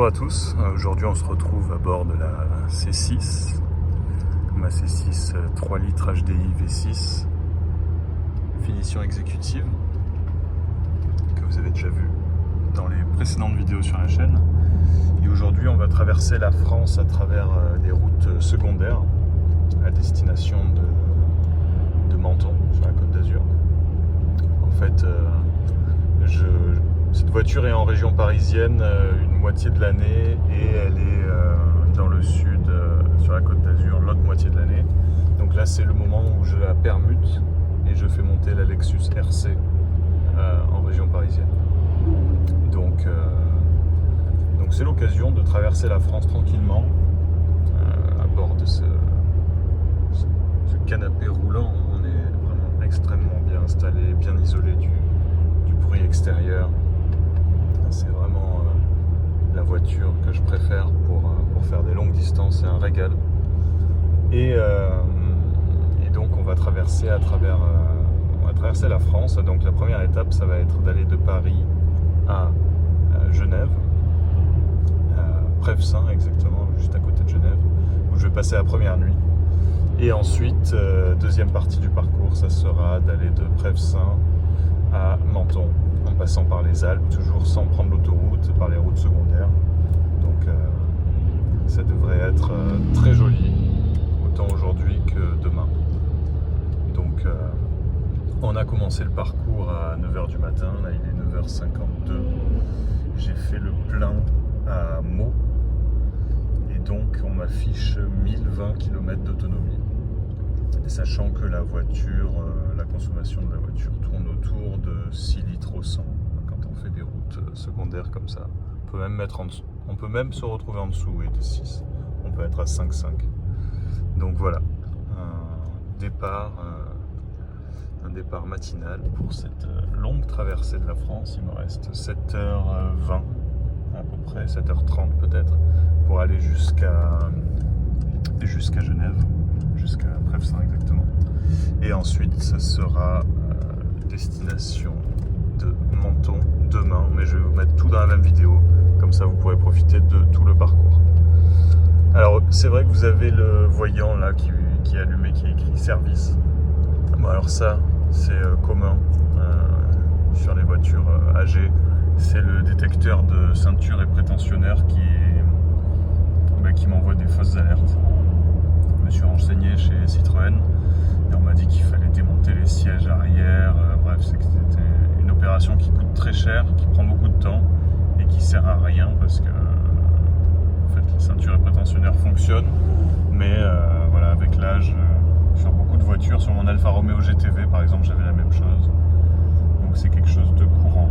Bonjour à tous, aujourd'hui on se retrouve à bord de la C6, ma C6 3 litres HDI V6, finition exécutive, que vous avez déjà vu dans les précédentes vidéos sur la chaîne. Et aujourd'hui on va traverser la France à travers des routes secondaires à destination de Menton, sur la Côte d'Azur. En fait, cette voiture est en région parisienne une moitié de l'année et elle est dans le sud, sur la Côte d'Azur, l'autre moitié de l'année. Donc là c'est le moment où je la permute et je fais monter la Lexus RC en région parisienne. Donc c'est l'occasion de traverser la France tranquillement à bord de ce canapé roulant. On est vraiment extrêmement bien installé, bien isolé du bruit extérieur. C'est vraiment la voiture que je préfère pour faire des longues distances, c'est un régal. Et donc on va traverser la France. Donc la première étape, ça va être d'aller de Paris à Genève, Prevessin exactement, juste à côté de Genève, où je vais passer la première nuit. Et ensuite, deuxième partie du parcours, ça sera d'aller de Prevessin à Menton, en passant par les Alpes, toujours sans prendre l'autoroute, par les routes secondaires. Donc ça devrait être très joli, autant aujourd'hui que demain. Donc on a commencé le parcours à 9h du matin, là il est 9h52. J'ai fait le plein à Meaux, et donc on m'affiche 1020 km d'autonomie. Et sachant que la voiture, la consommation de la voiture tourne autour de 6 litres au 100 quand on fait des routes secondaires comme ça. On peut même mettre en dessous. On peut même se retrouver en dessous de 6. On peut être à 5,5. Donc voilà, un départ matinal pour cette longue traversée de la France. Il me reste 7h20 à peu près, 7h30 peut-être, pour aller jusqu'à Genève, jusqu'à Prevessin exactement. Et ensuite, ça sera destination de Menton demain, mais je vais vous mettre tout dans la même vidéo, comme ça vous pourrez profiter de tout le parcours. Alors, c'est vrai que vous avez le voyant là qui est allumé, qui est écrit service. Bon, alors ça, c'est commun sur les voitures âgées. C'est le détecteur de ceinture et prétentionnaire qui m'envoie des fausses alertes. Je me suis renseigné chez Citroën et on m'a dit qu'il fallait démonter les sièges arrière. Bref, c'était une opération qui coûte très cher, qui prend beaucoup de temps et qui sert à rien parce que en fait, les ceintures et prétentionnaires fonctionnent, mais voilà, avec l'âge, sur beaucoup de voitures, sur mon Alfa Romeo GTV par exemple, j'avais la même chose. Donc c'est quelque chose de courant.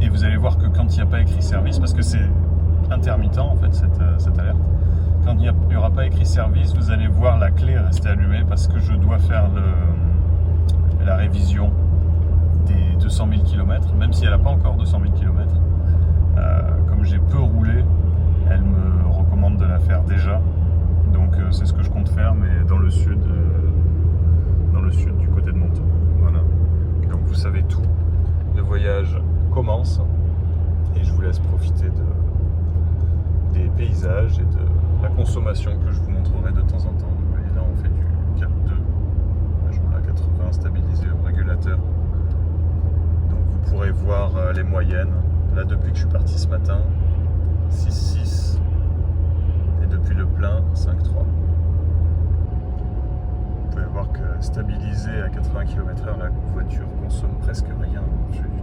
Et vous allez voir que quand il n'y a pas écrit service, parce que c'est intermittent en fait cette alerte, quand il n'y aura pas écrit service, vous allez voir la clé rester allumée parce que je dois faire la révision des 200 000 km, même si elle n'a pas encore 200 000 km. Comme j'ai peu roulé, elle me recommande de la faire déjà. Donc c'est ce que je compte faire, mais dans le sud du côté de Menton. Voilà. Donc vous savez tout. Le voyage commence et je vous laisse profiter des paysages et de la consommation que je vous montrerai de temps en temps. Vous voyez là on fait du 4.2, je roule à 80 stabilisé au régulateur. Donc vous pourrez voir les moyennes. Là depuis que je suis parti ce matin, 6.6 et depuis le plein 5.3. Vous pouvez voir que stabilisé à 80 km/h, la voiture consomme presque rien. Je fais du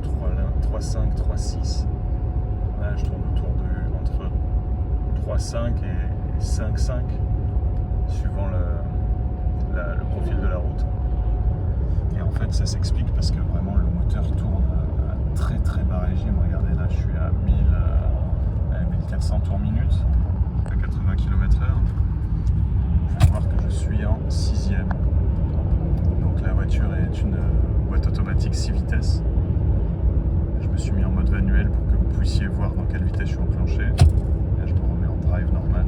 3.5, 3.6. Là, je tourne autour entre 3.5 et 5.5, suivant le profil de la route. Et en fait, ça s'explique parce que vraiment le moteur tourne à très très bas régime. Regardez, là, je suis à 1400 tours minute, à 80 km/h. Vous pouvez voir que je suis en 6e. Donc la voiture est une boîte automatique 6 vitesses. Je me suis mis en mode manuel pour que vous puissiez voir dans quelle vitesse je suis enclenché. Là je me remets en drive normal.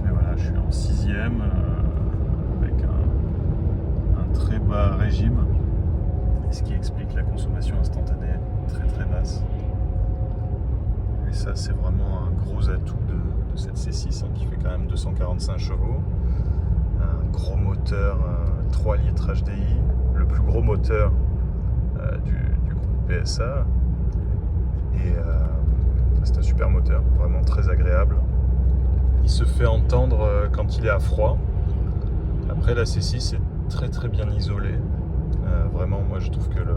Mais voilà, je suis en 6e avec un très bas régime. Ce qui explique la consommation instantanée très très basse. Et ça, c'est vraiment un gros atout de cette C6 qui fait quand même 245 chevaux. Un gros moteur 3 litres HDI, le plus gros moteur du groupe PSA. Et c'est un super moteur, vraiment très agréable. Il se fait entendre quand il est à froid. Après, la C6 est très très bien isolée. Vraiment, moi je trouve que le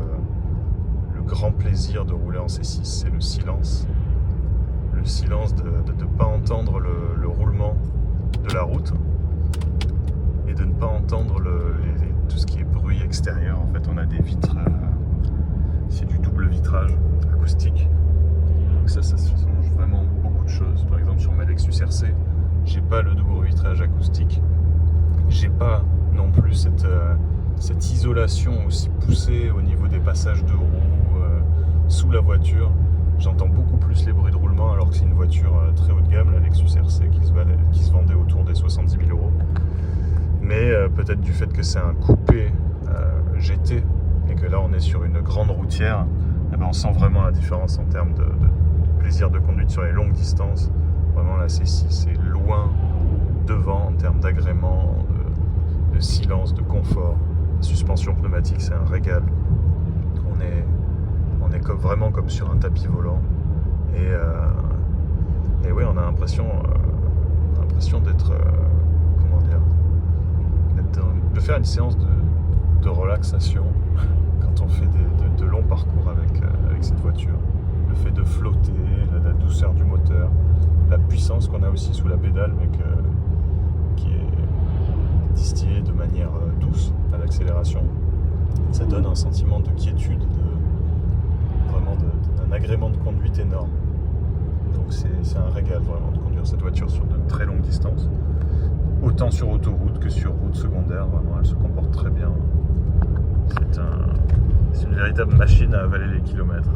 grand plaisir de rouler en C6, c'est le silence. Le silence de ne pas entendre le roulement de la route et de ne pas entendre tout ce qui est bruit extérieur. En fait, on a des vitres, c'est du double vitrage acoustique. Donc ça change vraiment beaucoup de choses. Par exemple, sur ma Lexus RC, j'ai pas le double vitrage acoustique. J'ai pas non plus cette isolation aussi poussée au niveau des passages de roues sous la voiture. J'entends beaucoup plus les bruits de roulement alors que c'est une voiture très haut de gamme, la Lexus RC qui se vendait autour des 70 000 €. Mais peut-être du fait que c'est un coupé GT et que là on est sur une grande routière, eh ben on sent vraiment la différence en termes de plaisir de conduite sur les longues distances. Vraiment la C6 est loin devant en termes d'agrément, de silence, de confort. La suspension pneumatique, c'est un régal. On est vraiment comme sur un tapis volant. Et oui, on a l'impression d'être, de faire une séance de relaxation quand on fait de longs parcours avec cette voiture. Le fait de flotter, la douceur du moteur, la puissance qu'on a aussi sous la pédale, mais qui est distillée de manière douce à l'accélération. Ça donne un sentiment de quiétude, vraiment d'un agrément de conduite énorme. Donc c'est un régal vraiment de conduire cette voiture sur de très longues distances. Autant sur autoroute que sur route secondaire, vraiment elle se comporte très bien. C'est une véritable machine à avaler les kilomètres.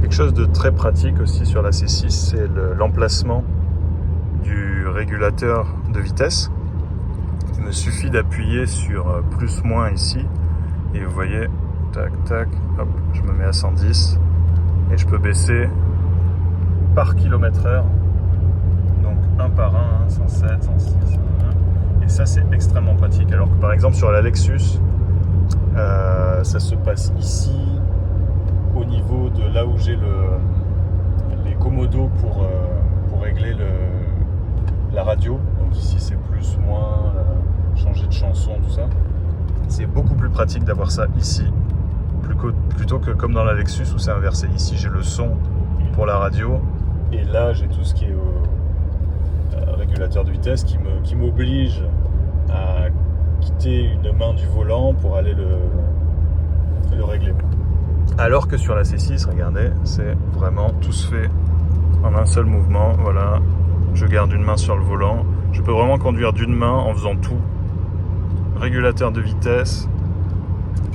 Quelque chose de très pratique aussi sur la C6, c'est l'emplacement du régulateur de vitesse. Il me suffit d'appuyer sur plus-moins ici et vous voyez, tac tac, hop, je me mets à 110 et je peux baisser par kilomètre/heure, donc un par un, 107, 106, 101. Et ça c'est extrêmement pratique, alors que par exemple sur la Lexus, ça se passe ici, au niveau de là où j'ai les commodos pour régler la radio. Donc ici c'est plus, moins, changer de chanson, tout ça. C'est beaucoup plus pratique d'avoir ça ici, plutôt que comme dans la Lexus où c'est inversé. Ici j'ai le son pour la radio et là j'ai tout ce qui est régulateur de vitesse qui m'oblige à quitter une main du volant pour aller le régler. Alors que sur la C6, regardez, c'est vraiment tout se fait en un seul mouvement. Voilà, je garde une main sur le volant. Je peux vraiment conduire d'une main en faisant tout. Régulateur de vitesse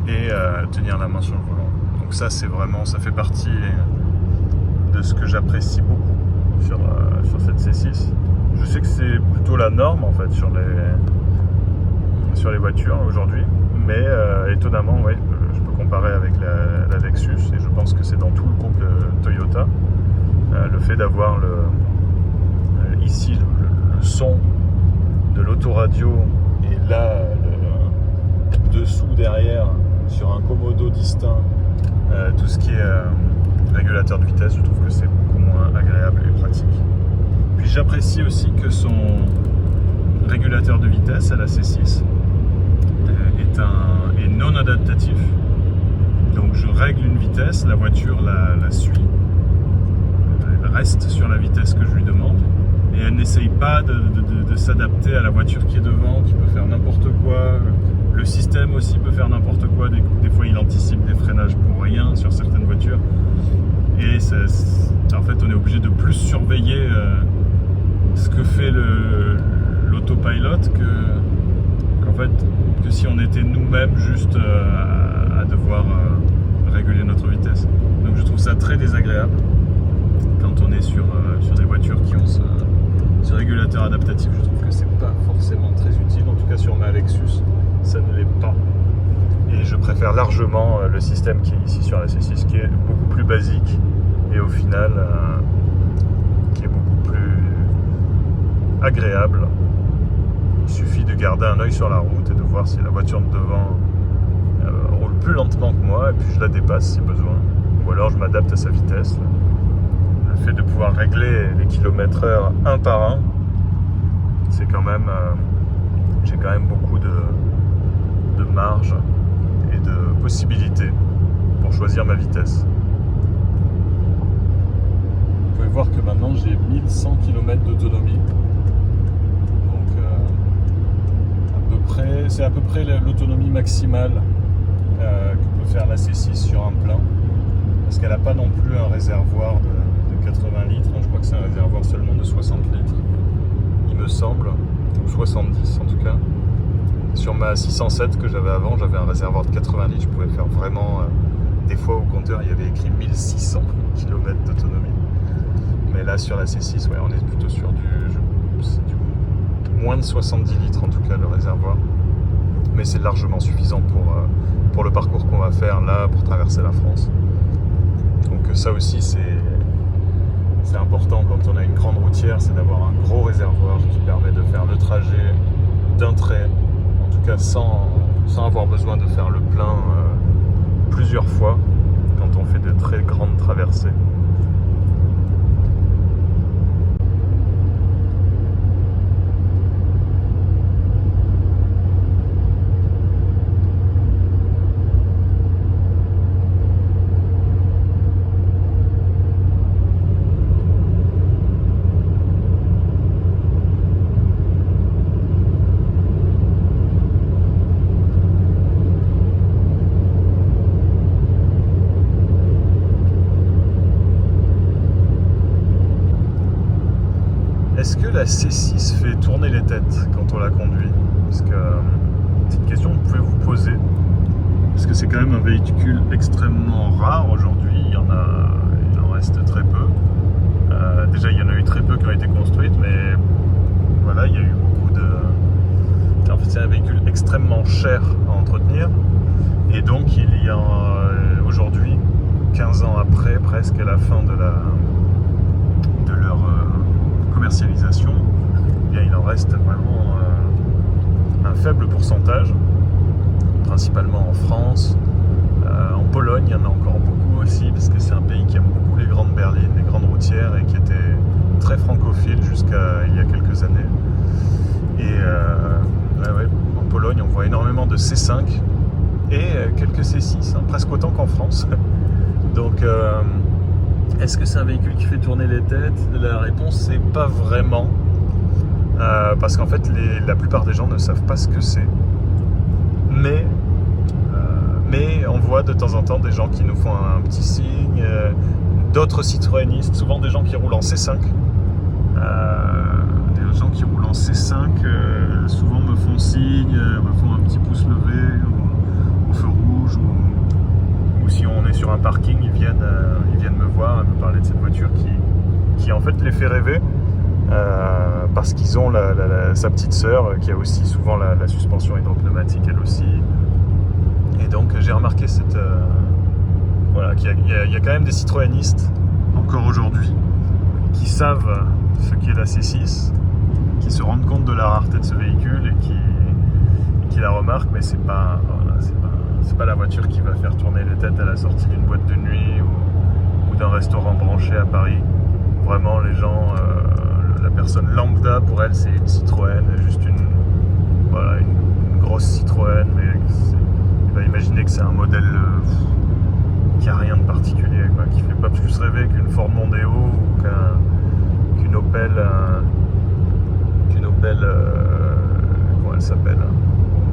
et tenir la main sur le volant. Donc ça, c'est vraiment, ça fait partie de ce que j'apprécie beaucoup sur cette C6. Je sais que c'est plutôt la norme en fait sur les voitures aujourd'hui, mais étonnamment, oui. Je peux comparer avec la Lexus et je pense que c'est dans tout le groupe Toyota le fait d'avoir ici le son de l'autoradio et là dessous derrière sur un commodo distinct tout ce qui est régulateur de vitesse. Je trouve que c'est beaucoup moins agréable et pratique. Puis j'apprécie aussi que son régulateur de vitesse à la C6 est non adaptatif. Donc je règle une vitesse, la voiture la suit, elle reste sur la vitesse que je lui demande et elle n'essaye pas de s'adapter à la voiture qui est devant, qui peut faire n'importe quoi. Le système aussi peut faire n'importe quoi, des fois il anticipe des freinages pour rien sur certaines voitures et en fait on est obligé de plus surveiller ce que fait l'autopilote que si on était nous-mêmes juste à devoir réguler notre vitesse. Donc je trouve ça très désagréable quand on est sur des voitures qui ont ce régulateur adaptatif. Je trouve que c'est pas forcément très utile. En tout cas sur ma Lexus, ça ne l'est pas. Et je préfère largement le système qui est ici sur la C6, qui est beaucoup plus basique et au final qui est beaucoup plus agréable. Il suffit de garder un œil sur la route et de voir si la voiture de devant roule plus lentement que moi et puis je la dépasse si besoin. Ou alors je m'adapte à sa vitesse. Le fait de pouvoir régler les kilomètres/heure un par un, c'est quand même... j'ai quand même beaucoup de marge et de possibilités pour choisir ma vitesse. Vous pouvez voir que maintenant j'ai 1100 km d'autonomie. C'est à peu près l'autonomie maximale que peut faire la C6 sur un plein, parce qu'elle n'a pas non plus un réservoir de 80 litres, je crois que c'est un réservoir seulement de 60 litres, il me semble, ou 70 en tout cas. Sur ma 607 que j'avais avant, j'avais un réservoir de 80 litres, je pouvais faire vraiment, des fois au compteur il y avait écrit 1600 km d'autonomie. Mais là sur la C6, ouais, on est plutôt sur du moins de 70 litres en tout cas le réservoir, mais c'est largement suffisant pour le parcours qu'on va faire là, pour traverser la France. Donc ça aussi c'est important quand on a une grande routière, c'est d'avoir un gros réservoir qui permet de faire le trajet d'un trait, en tout cas sans avoir besoin de faire le plein plusieurs fois quand on fait de très grandes traversées. Est-ce que la C6 fait tourner les têtes quand on la conduit? Parce que c'est une question que vous pouvez vous poser. Parce que c'est quand même un véhicule extrêmement rare aujourd'hui. Il en reste très peu. Déjà, il y en a eu très peu qui ont été construites, mais voilà, il y a eu beaucoup de... En fait, c'est un véhicule extrêmement cher à entretenir. Et donc, il y a aujourd'hui, 15 ans après, presque à la fin de leur commercialisation, eh bien, il en reste vraiment un faible pourcentage, principalement en France. En Pologne, il y en a encore beaucoup aussi, parce que c'est un pays qui aime beaucoup les grandes berlines, les grandes routières, et qui était très francophile jusqu'à il y a quelques années. Et ouais, en Pologne, on voit énormément de C5 et quelques C6, hein, presque autant qu'en France. Donc est-ce que c'est un véhicule qui fait tourner les têtes? La réponse c'est pas vraiment, parce qu'en fait la plupart des gens ne savent pas ce que c'est, mais on voit de temps en temps des gens qui nous font un petit signe, d'autres citroënistes, souvent des gens qui roulent en C5, des gens qui roulent en C5 souvent me font signe, me font un petit pouce levé au feu rouge, ou si on est sur un parking, ils viennent me voir et me parler de cette voiture qui en fait les fait rêver, parce qu'ils ont sa petite sœur qui a aussi souvent la suspension hydropneumatique elle aussi. Et donc j'ai remarqué voilà, qu'il y a quand même des citroënistes encore aujourd'hui qui savent ce qu'est la C6, qui se rendent compte de la rareté de ce véhicule et qui la remarquent, mais c'est pas la voiture qui va faire tourner les têtes à la sortie d'une boîte de nuit ou d'un restaurant branché à Paris. Vraiment, les gens, la personne lambda, pour elle, c'est une Citroën, juste une grosse Citroën, mais il va imaginer que c'est un modèle qui a rien de particulier, quoi, qui fait pas plus rêver qu'une Ford Mondeo ou qu'une Opel, comment elle s'appelle,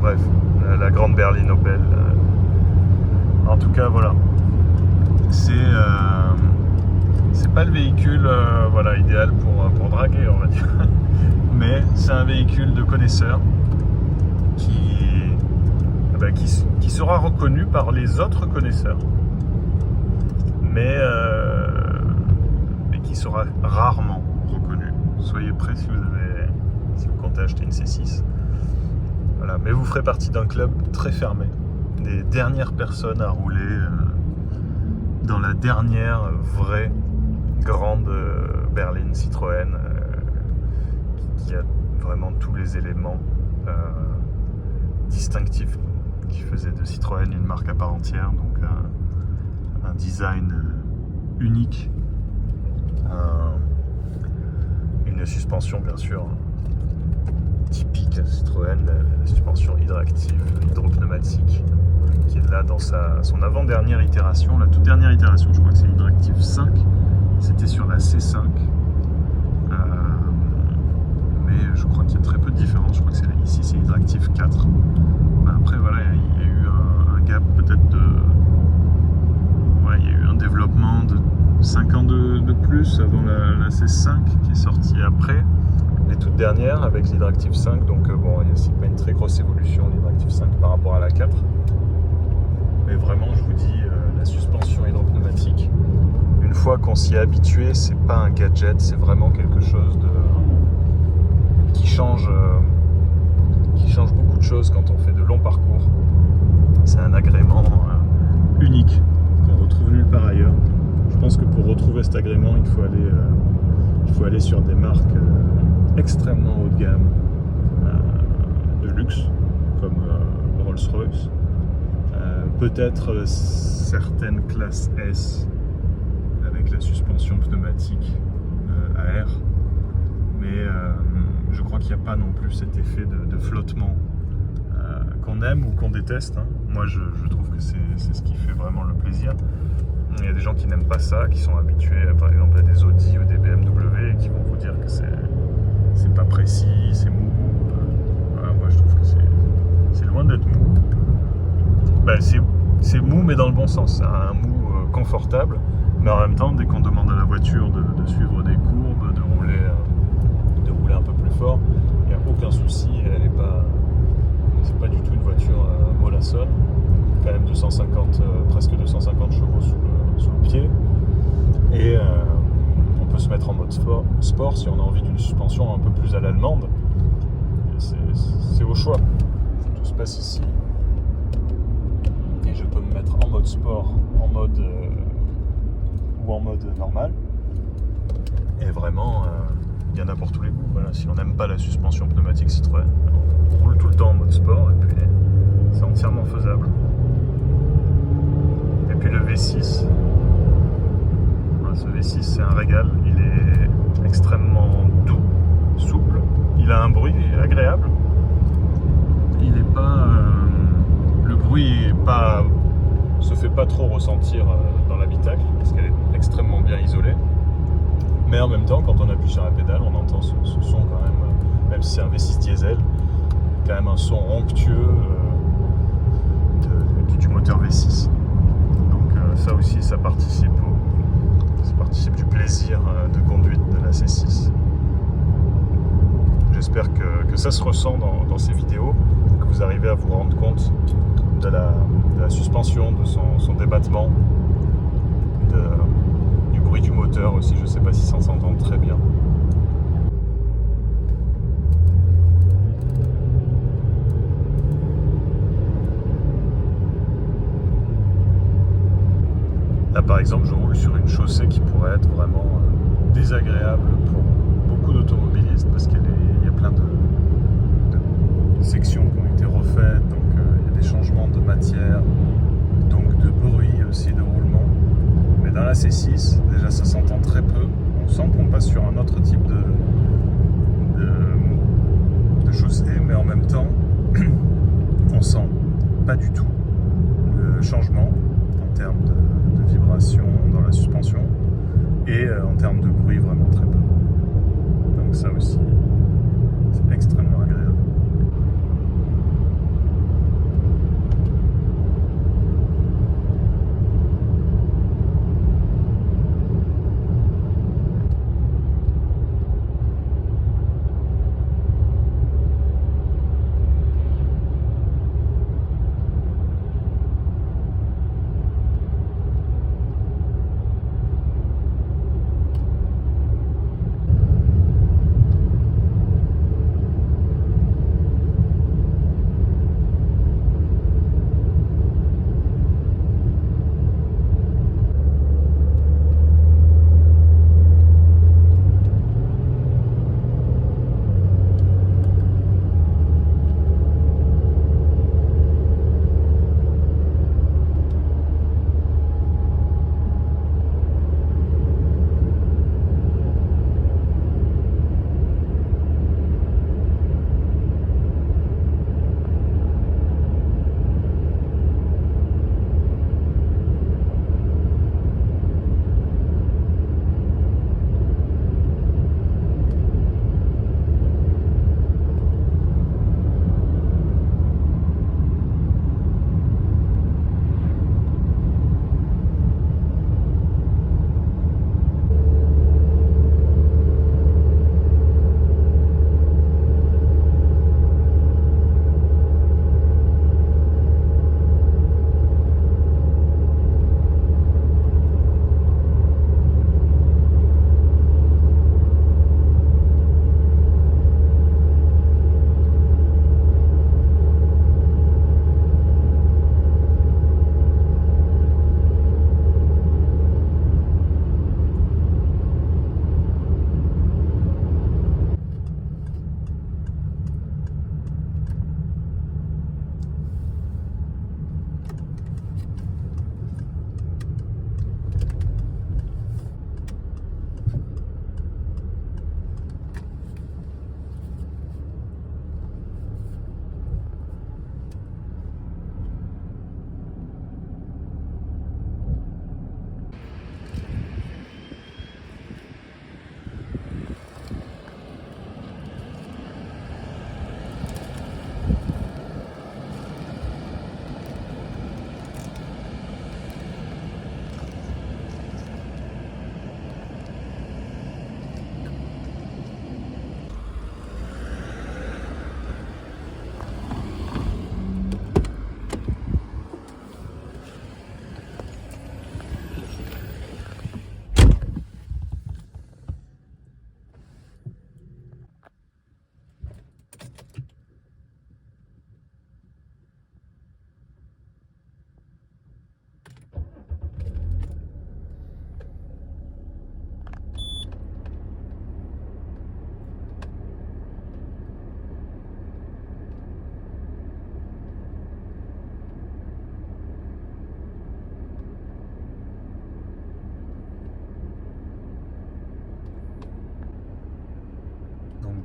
bref, la grande berline Opel. En tout cas, voilà, c'est pas le véhicule voilà, idéal pour draguer, on va dire, mais c'est un véhicule de connaisseur qui sera reconnu par les autres connaisseurs. mais qui sera rarement reconnu. Soyez prêts si vous comptez acheter une C6. Voilà. Mais vous ferez partie d'un club très fermé, des dernières personnes à rouler dans la dernière vraie grande berline Citroën qui a vraiment tous les éléments distinctifs qui faisaient de Citroën une marque à part entière. Donc un design unique, une suspension bien sûr typique Citroën, la suspension hydropneumatique qui est là dans son avant-dernière itération, la toute dernière itération, je crois que c'est l'Hydractive 5, c'était sur la C5, mais je crois qu'il y a très peu de différence, je crois que ici c'est l'Hydractive 4. Après voilà, il y a eu un gap peut-être il y a eu un développement de 5 ans de plus avant la C5 qui est sortie après les toutes dernières avec l'Hydractive 5, donc c'est pas une très grosse évolution l'Hydractive 5 par rapport à la 4, mais vraiment je vous dis la suspension hydropneumatique, une fois qu'on s'y est habitué, c'est pas un gadget, c'est vraiment quelque chose qui change beaucoup de choses quand on fait de longs parcours. C'est un agrément unique qu'on retrouve nulle part ailleurs. Je pense que pour retrouver cet agrément, il faut aller sur des marques extrêmement haut de gamme, de luxe, comme Rolls-Royce, peut-être certaines classes S avec la suspension pneumatique à air, mais je crois qu'il n'y a pas non plus cet effet de flottement qu'on aime ou qu'on déteste. Moi je trouve que c'est ce qui fait vraiment le plaisir. Il y a des gens qui n'aiment pas ça, qui sont habitués par exemple à des Audi ou des BMW et qui vont vous dire que c'est pas précis, c'est mou. Voilà, moi je trouve que c'est loin d'être mou. C'est mou mais dans le bon sens, c'est un mou confortable, mais en même temps dès qu'on demande à la voiture de suivre des courbes, de rouler un peu plus fort, il n'y a aucun souci, c'est pas du tout une voiture mollassonne, quand même presque 250 chevaux sous le pied, et on peut se mettre en mode sport si on a envie d'une suspension un peu plus à l'allemande. C'est au choix, tout se passe ici, et je peux me mettre en mode sport, ou en mode normal, et vraiment il y en a pour tous les goûts. Voilà, si on n'aime pas la suspension pneumatique Citroën, on roule tout le temps en mode sport, et puis c'est entièrement faisable. Et puis le V6, ce V6 c'est un régal, il est extrêmement doux, souple, il a un bruit agréable, il est pas, le bruit se fait pas trop ressentir dans l'habitacle parce qu'elle est extrêmement bien isolée, mais en même temps quand on appuie sur la pédale on entend ce son quand même si c'est un V6 diesel, quand même un son onctueux du moteur V6. Donc ça aussi ça participe du plaisir de conduite de la C6. J'espère que ça se ressent dans ces vidéos, que vous arrivez à vous rendre compte de la suspension, de son débattement, du bruit du moteur aussi. Je ne sais pas si ça s'entend très bien. Là par exemple je roule sur une chaussée qui pourrait être vraiment désagréable pour beaucoup d'automobilistes parce qu'il y a plein de sections qui ont été refaites, donc il y a des changements de matière, donc de bruit aussi, de roulement. Mais dans la C6 déjà ça s'entend très peu, on sent qu'on passe sur un autre type de chaussée, mais en même temps on sent pas du tout le changement en termes de vibration dans la suspension et en termes de bruit vraiment très peu. Donc ça aussi c'est extrêmement agréable.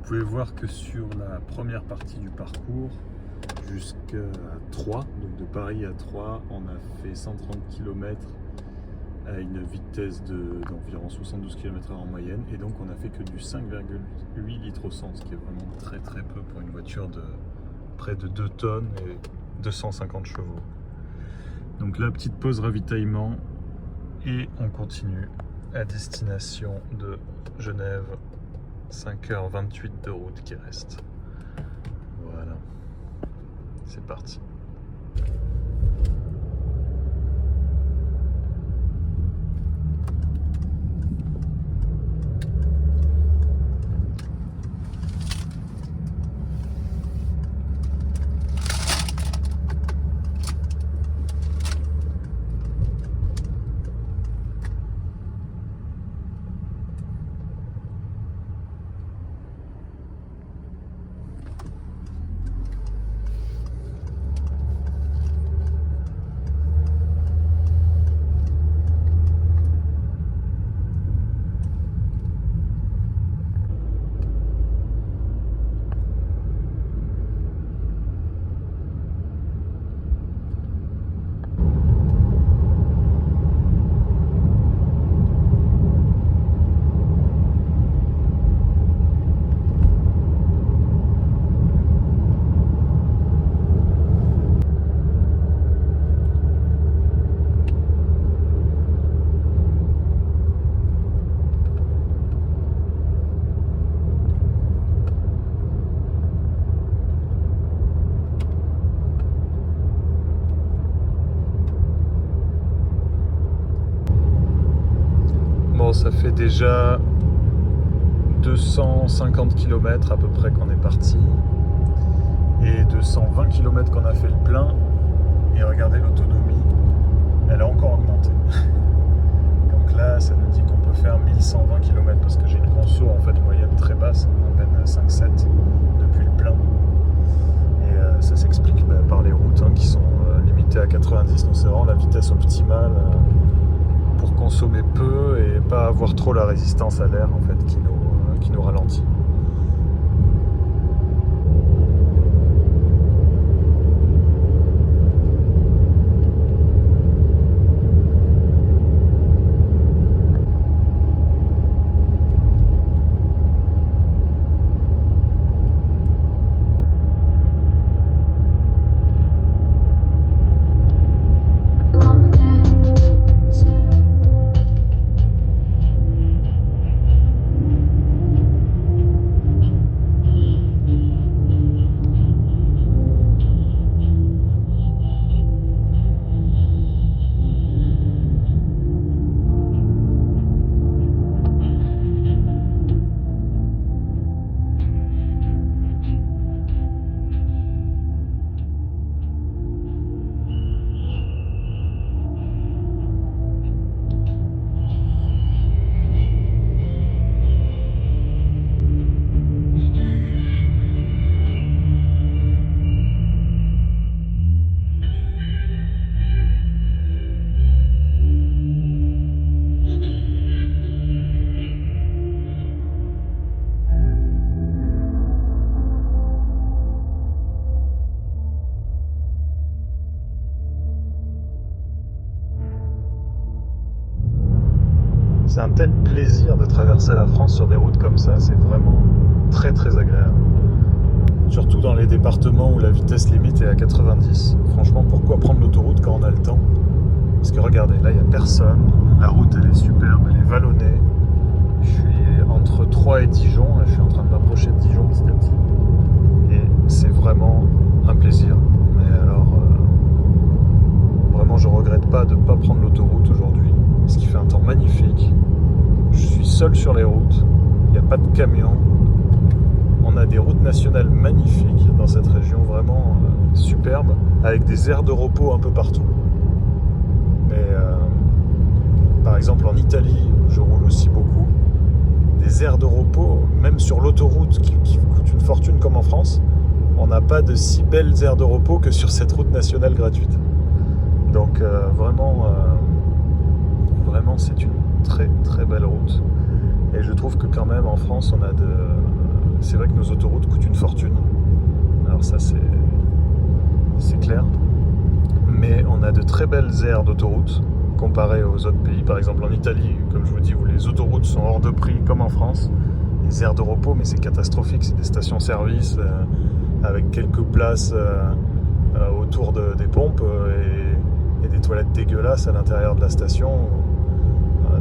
Vous pouvez voir que sur la première partie du parcours, jusqu'à Troyes, donc de Paris à Troyes, on a fait 130 km à une vitesse d'environ 72 km/h en moyenne, et donc on a fait que du 5,8 litres au 100, ce qui est vraiment très très peu pour une voiture de près de 2 tonnes et 250 chevaux. Donc la petite pause ravitaillement, et on continue à destination de Genève. 5h28 de route qui reste. Voilà, c'est parti. Ça fait déjà 250 km à peu près qu'on est parti, et 220 km qu'on a fait le plein, et regardez l'autonomie, elle a encore augmenté. Donc là ça nous dit qu'on peut faire 1120 km, parce que j'ai une conso en fait moyenne très basse, à peine 5-7 depuis le plein, et ça s'explique par les routes qui sont limitées à 90, donc c'est vraiment la vitesse optimale pour consommer peu et pas avoir trop la résistance à l'air en fait qui nous ralentit. C'est un tel plaisir de traverser la France sur des routes comme ça, c'est vraiment très très agréable. Surtout dans les départements où la vitesse limite est à 90. Franchement, pourquoi prendre l'autoroute quand on a le temps? Parce que regardez, là il n'y a personne, la route elle est superbe, elle est vallonnée. Je suis entre Troyes et Dijon, là, je suis en train de m'approcher de Dijon petit à petit. Et c'est vraiment un plaisir. Mais alors, vraiment je regrette pas de ne pas prendre l'autoroute aujourd'hui, parce qu'il fait un temps magnifique. Je suis seul sur les routes, il n'y a pas de camions. On a des routes nationales magnifiques dans cette région, vraiment superbe, avec des aires de repos un peu partout. Mais par exemple en Italie, où je roule aussi beaucoup, des aires de repos, même sur l'autoroute qui coûte une fortune comme en France, on n'a pas de si belles aires de repos que sur cette route nationale gratuite. Donc vraiment c'est une très très belle route. Et je trouve que quand même en France on a c'est vrai que nos autoroutes coûtent une fortune. Alors ça c'est clair. Mais on a de très belles aires d'autoroutes comparées aux autres pays. Par exemple en Italie, comme je vous dis, où les autoroutes sont hors de prix, comme en France. Les aires de repos, mais c'est catastrophique. C'est des stations-service avec quelques places autour des pompes et des toilettes dégueulasses à l'intérieur de la station,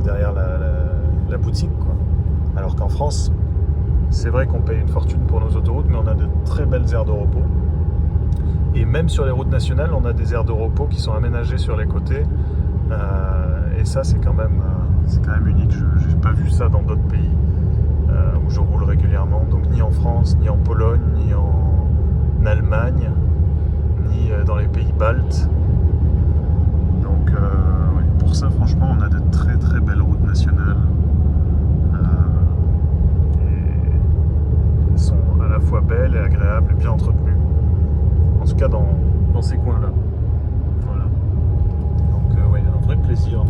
derrière la boutique, quoi. Alors qu'en France, c'est vrai qu'on paye une fortune pour nos autoroutes, mais on a de très belles aires de repos. Et même sur les routes nationales, on a des aires de repos qui sont aménagées sur les côtés. Et ça, c'est quand même unique. Je n'ai pas vu ça dans d'autres pays où je roule régulièrement. Donc ni en France, ni en Pologne, ni en Allemagne, ni dans les pays baltes. Donc ouais, pour ça, franchement, on a de très très belles routes nationales. Et elles sont à la fois belles et agréables et bien entretenues. En tout cas dans ces coins-là. Voilà. Donc ouais, un vrai plaisir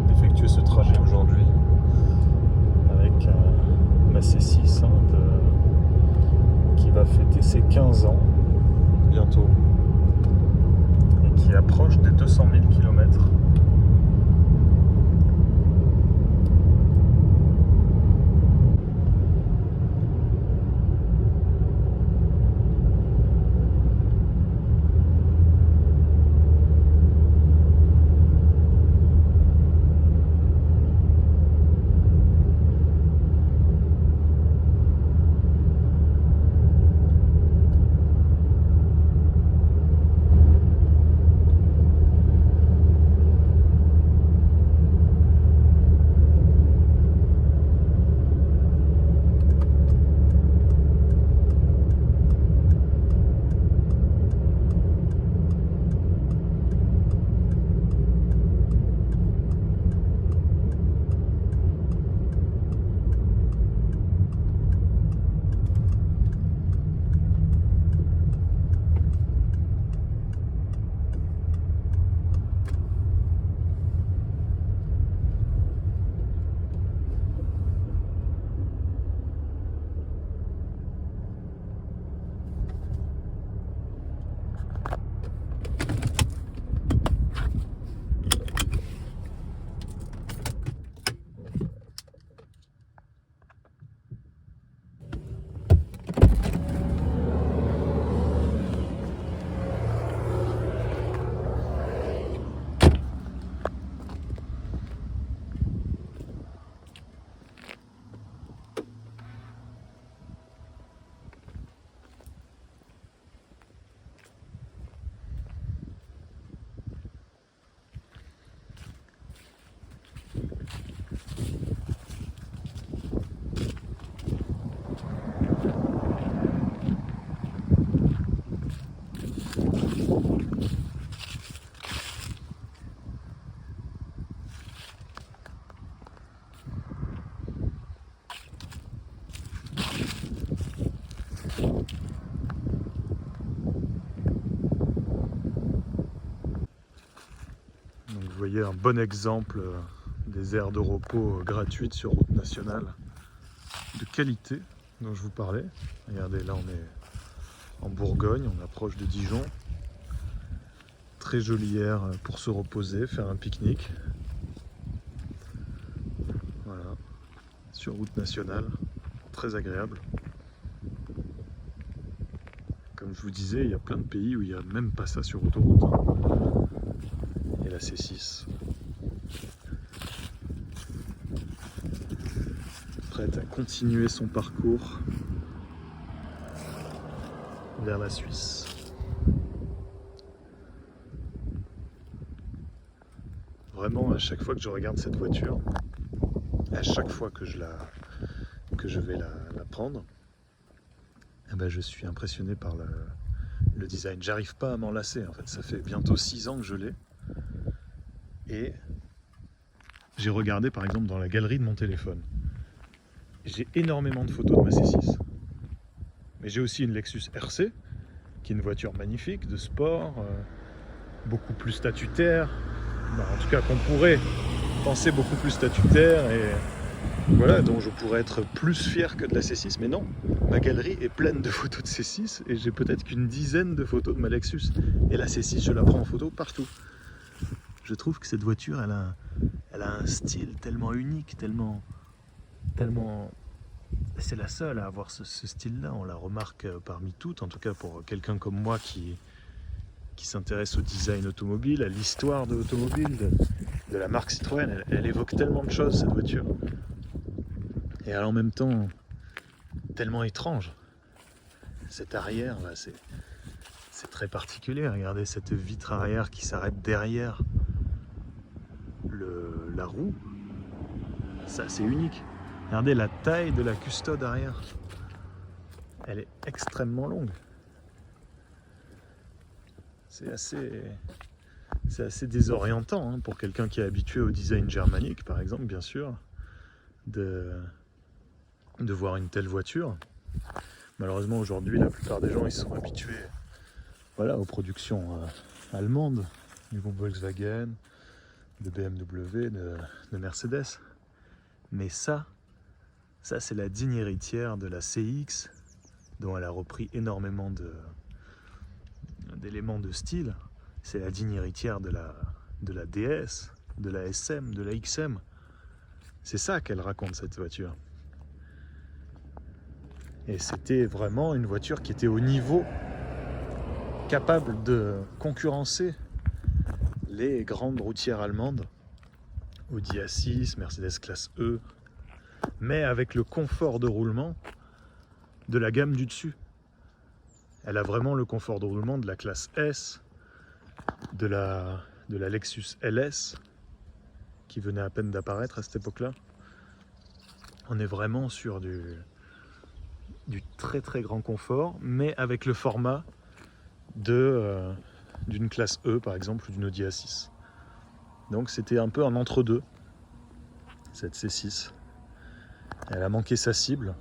d'effectuer ce trajet aujourd'hui avec ma C6 qui va fêter ses 15 ans bientôt et qui approche des 200 000 km. Vous voyez un bon exemple des aires de repos gratuites sur route nationale de qualité dont je vous parlais. Regardez, là on est en Bourgogne, on approche de Dijon. Très jolie aire pour se reposer, faire un pique-nique. Voilà, sur route nationale, très agréable. Comme je vous disais, il y a plein de pays où il n'y a même pas ça sur autoroute. Et la C6, prête à continuer son parcours vers la Suisse. Vraiment, à chaque fois que je regarde cette voiture, à chaque fois que je vais la prendre, eh ben je suis impressionné par le design. J'arrive pas à m'en lasser en fait. Ça fait bientôt 6 ans que je l'ai. Et j'ai regardé par exemple dans la galerie de mon téléphone. J'ai énormément de photos de ma C6. Mais j'ai aussi une Lexus RC, qui est une voiture magnifique, de sport, beaucoup plus statutaire. En tout cas qu'on pourrait penser beaucoup plus statutaire voilà, dont je pourrais être plus fier que de la C6, mais non, ma galerie est pleine de photos de C6 et j'ai peut-être qu'une dizaine de photos de ma Lexus. Et la C6, je la prends en photo partout. Je trouve que cette voiture, elle a un style tellement unique, tellement... C'est la seule à avoir ce style-là, on la remarque parmi toutes, en tout cas pour quelqu'un comme moi qui s'intéresse au design automobile, à l'histoire de l'automobile, de la marque Citroën. Elle évoque tellement de choses, cette voiture. Et elle, en même temps, tellement étrange. Cet arrière, là, c'est très particulier. Regardez cette vitre arrière qui s'arrête derrière la roue. Ça, c'est unique. Regardez la taille de la custode arrière. Elle est extrêmement longue. C'est assez désorientant hein, pour quelqu'un qui est habitué au design germanique, par exemple, bien sûr, de voir une telle voiture. Malheureusement, aujourd'hui, la plupart des gens ils sont habitués voilà, aux productions allemandes, du groupe Volkswagen, de BMW, de Mercedes. Mais ça c'est la digne héritière de la CX, dont elle a repris énormément d'éléments de style. C'est la digne héritière de la DS, de la SM, de la XM. C'est ça qu'elle raconte, cette voiture. Et c'était vraiment une voiture qui était au niveau, capable de concurrencer les grandes routières allemandes, Audi A6, Mercedes classe E, mais avec le confort de roulement de la gamme du dessus. Elle a vraiment le confort de roulement de la classe S, de la Lexus LS, qui venait à peine d'apparaître à cette époque-là. On est vraiment sur du très très grand confort, mais avec le format d'une classe E par exemple, ou d'une Audi A6. Donc c'était un peu un entre-deux, cette C6. Elle a manqué sa cible,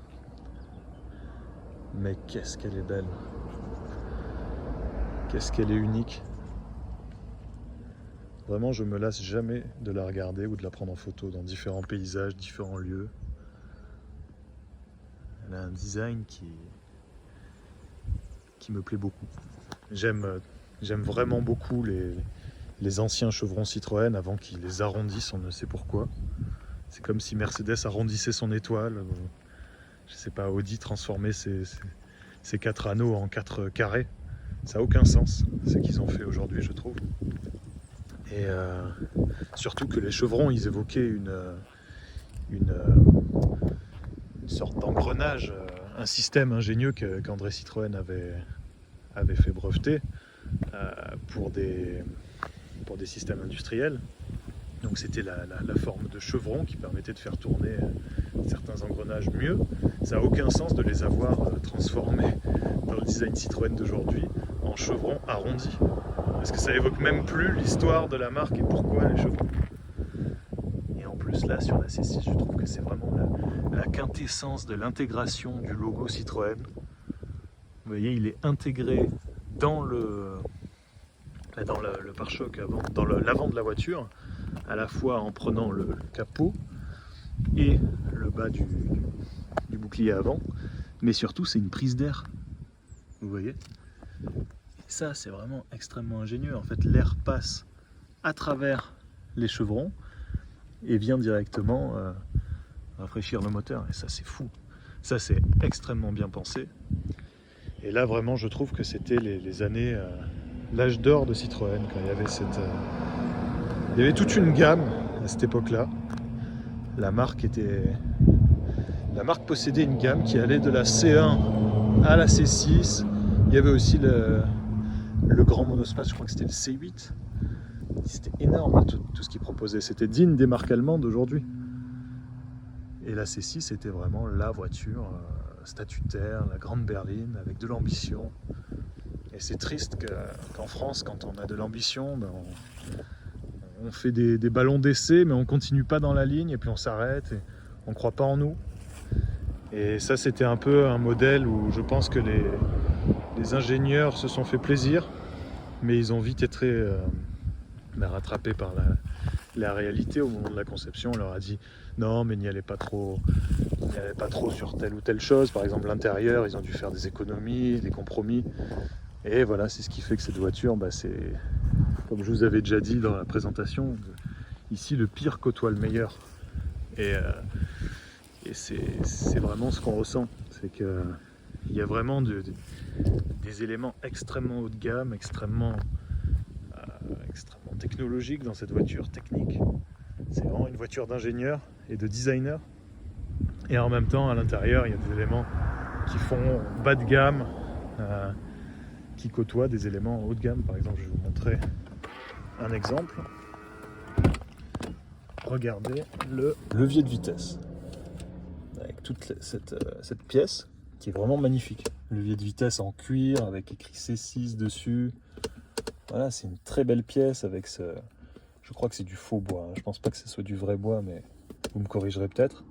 mais qu'est-ce qu'elle est belle. Qu'est-ce qu'elle est unique. Vraiment, je me lasse jamais de la regarder ou de la prendre en photo dans différents paysages, différents lieux. Elle a un design qui me plaît beaucoup. J'aime vraiment beaucoup les anciens chevrons Citroën avant qu'ils les arrondissent, on ne sait pourquoi. C'est comme si Mercedes arrondissait son étoile. Je sais pas, Audi transformait ses 4 anneaux en 4 carrés. Ça n'a aucun sens, ce qu'ils ont fait aujourd'hui, je trouve. Et surtout que les chevrons, ils évoquaient une sorte d'engrenage, un système ingénieux qu'André Citroën avait fait breveter pour des systèmes industriels. Donc c'était la forme de chevron qui permettait de faire tourner certains engrenages mieux. Ça n'a aucun sens de les avoir transformés dans le design Citroën d'aujourd'hui en chevrons arrondis. Parce que ça évoque même plus l'histoire de la marque et pourquoi les chevrons. Et en plus là sur la C6, je trouve que c'est vraiment la quintessence de l'intégration du logo Citroën. Vous voyez, il est intégré dans le pare-choc avant, dans l'avant de la voiture, à la fois en prenant le capot et le bas du bouclier avant, mais surtout c'est une prise d'air. Vous voyez ? Et ça c'est vraiment extrêmement ingénieux. En fait, l'air passe à travers les chevrons et vient directement rafraîchir le moteur. Et ça c'est fou. Ça c'est extrêmement bien pensé. Et là vraiment je trouve que c'était les années, l'âge d'or de Citroën, quand il y avait il y avait toute une gamme à cette époque-là. La marque possédait une gamme qui allait de la C1 à la C6. Il y avait aussi le grand monospace, je crois que c'était le C8. C'était énorme tout ce qu'ils proposaient. C'était digne des marques allemandes d'aujourd'hui. Et la C6 était vraiment la voiture statutaire, la grande berline, avec de l'ambition. Et c'est triste qu'en France, quand on a de l'ambition, on fait des ballons d'essai, mais on continue pas dans la ligne, et puis on s'arrête, et on croit pas en nous. Et ça, c'était un peu un modèle où je pense que les ingénieurs se sont fait plaisir, mais ils ont vite été rattrapés par La réalité, au moment de la conception, on leur a dit non, mais n'y allez pas trop sur telle ou telle chose. Par exemple, l'intérieur, ils ont dû faire des économies, des compromis. Et voilà, c'est ce qui fait que cette voiture, c'est, comme je vous avais déjà dit dans la présentation, ici le pire côtoie le meilleur. Et c'est vraiment ce qu'on ressent. C'est qu'il y a vraiment des éléments extrêmement haut de gamme, extrêmement technologiques dans cette voiture, technique. C'est vraiment une voiture d'ingénieur et de designer. Et en même temps, à l'intérieur, il y a des éléments qui font bas de gamme, qui côtoient des éléments haut de gamme. Par exemple, je vais vous montrer un exemple. Regardez le levier de vitesse. Avec toute cette pièce qui est vraiment magnifique. Levier de vitesse en cuir avec écrit C6 dessus. Voilà, c'est une très belle pièce avec ce... Je crois que c'est du faux bois. Je pense pas que ce soit du vrai bois, mais vous me corrigerez peut-être.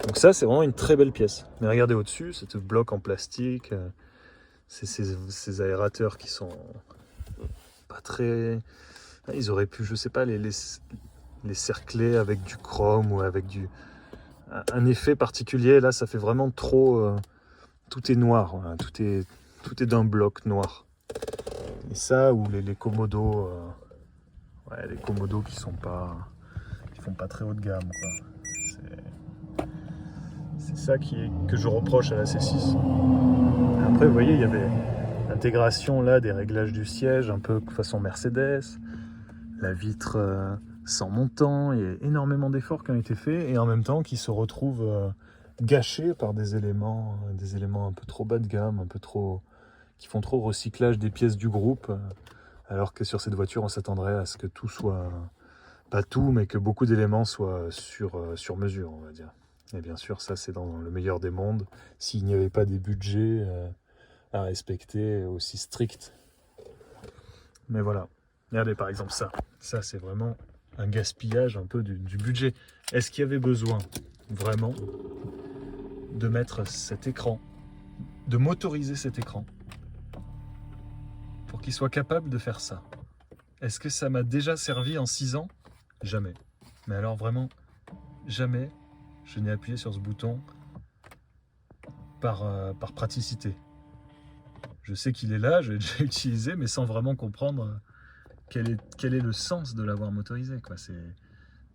Donc ça, c'est vraiment une très belle pièce. Mais regardez au-dessus, ce bloc en plastique, ces aérateurs qui sont pas très... Ils auraient pu, je sais pas, les cercler avec du chrome ou avec un effet particulier. Là, ça fait vraiment trop... tout est noir, voilà. Tout est d'un bloc noir. Et ça, ou les commodos... les commodos qui font pas très haut de gamme, quoi. C'est ça que je reproche à la C6. Après, vous voyez, il y avait l'intégration là des réglages du siège, un peu façon Mercedes, la vitre sans montant. Il y a énormément d'efforts qui ont été faits et en même temps qui se retrouvent gâchés par des éléments un peu trop bas de gamme, qui font trop recyclage des pièces du groupe. Alors que sur cette voiture, on s'attendrait à ce que tout soit, pas tout, mais que beaucoup d'éléments soient sur mesure, on va dire. Et bien sûr, ça, c'est dans le meilleur des mondes, s'il n'y avait pas des budgets à respecter aussi stricts. Mais voilà, regardez par exemple ça. Ça, c'est vraiment un gaspillage un peu du budget. Est-ce qu'il y avait besoin, vraiment, de mettre cet écran, de motoriser cet écran pour qu'il soit capable de faire ça? Est-ce que ça m'a déjà servi en 6 ans? Jamais. Mais alors vraiment, jamais je n'ai appuyé sur ce bouton par praticité. Je sais qu'il est là, je l'ai déjà utilisé, mais sans vraiment comprendre quel est le sens de l'avoir motorisé, quoi.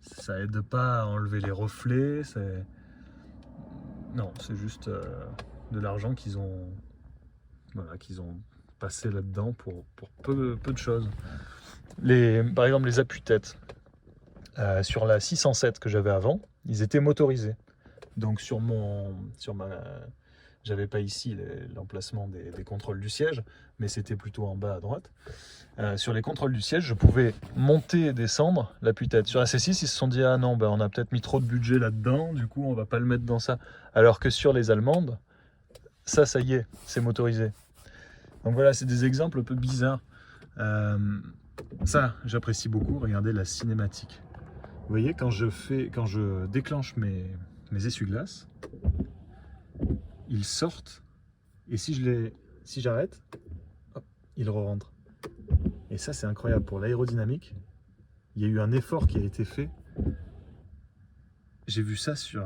Ça aide pas à enlever les reflets, non, c'est juste de l'argent qu'ils ont passé là-dedans pour peu de choses. Par exemple, les appuis-têtes. Sur la 607 que j'avais avant, ils étaient motorisés. Donc j'avais pas ici l'emplacement des contrôles du siège, mais c'était plutôt en bas à droite. Sur les contrôles du siège, je pouvais monter et descendre l'appui-tête. Sur la C6, ils se sont dit ah non, on a peut-être mis trop de budget là-dedans, du coup on va pas le mettre dans ça. Alors que sur les allemandes, ça y est, c'est motorisé. Donc voilà, c'est des exemples un peu bizarres. Ça, j'apprécie beaucoup. Regardez la cinématique. Vous voyez, quand je déclenche mes essuie-glaces, ils sortent, et si j'arrête, hop, ils re-rentrent. Et ça, c'est incroyable pour l'aérodynamique. Il y a eu un effort qui a été fait. J'ai vu ça sur...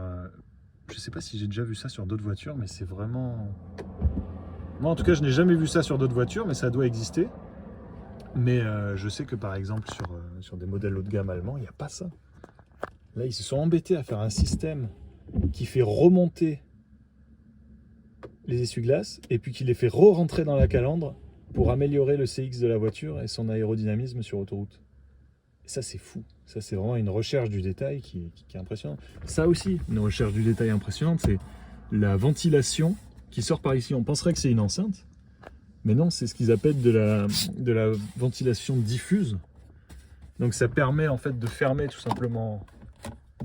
je sais pas si j'ai déjà vu ça sur d'autres voitures, mais c'est vraiment... Moi, en tout cas, je n'ai jamais vu ça sur d'autres voitures, mais ça doit exister. Mais je sais que, par exemple, sur des modèles haut de gamme allemands, il n'y a pas ça. Là, ils se sont embêtés à faire un système qui fait remonter les essuie-glaces et puis qui les fait re-rentrer dans la calandre pour améliorer le CX de la voiture et son aérodynamisme sur autoroute. Et ça, c'est fou. Ça, c'est vraiment une recherche du détail qui est impressionnante. Ça aussi, une recherche du détail impressionnante, c'est la ventilation qui sort par ici. On penserait que c'est une enceinte, mais non, c'est ce qu'ils appellent de la ventilation diffuse. Donc ça permet en fait de fermer tout simplement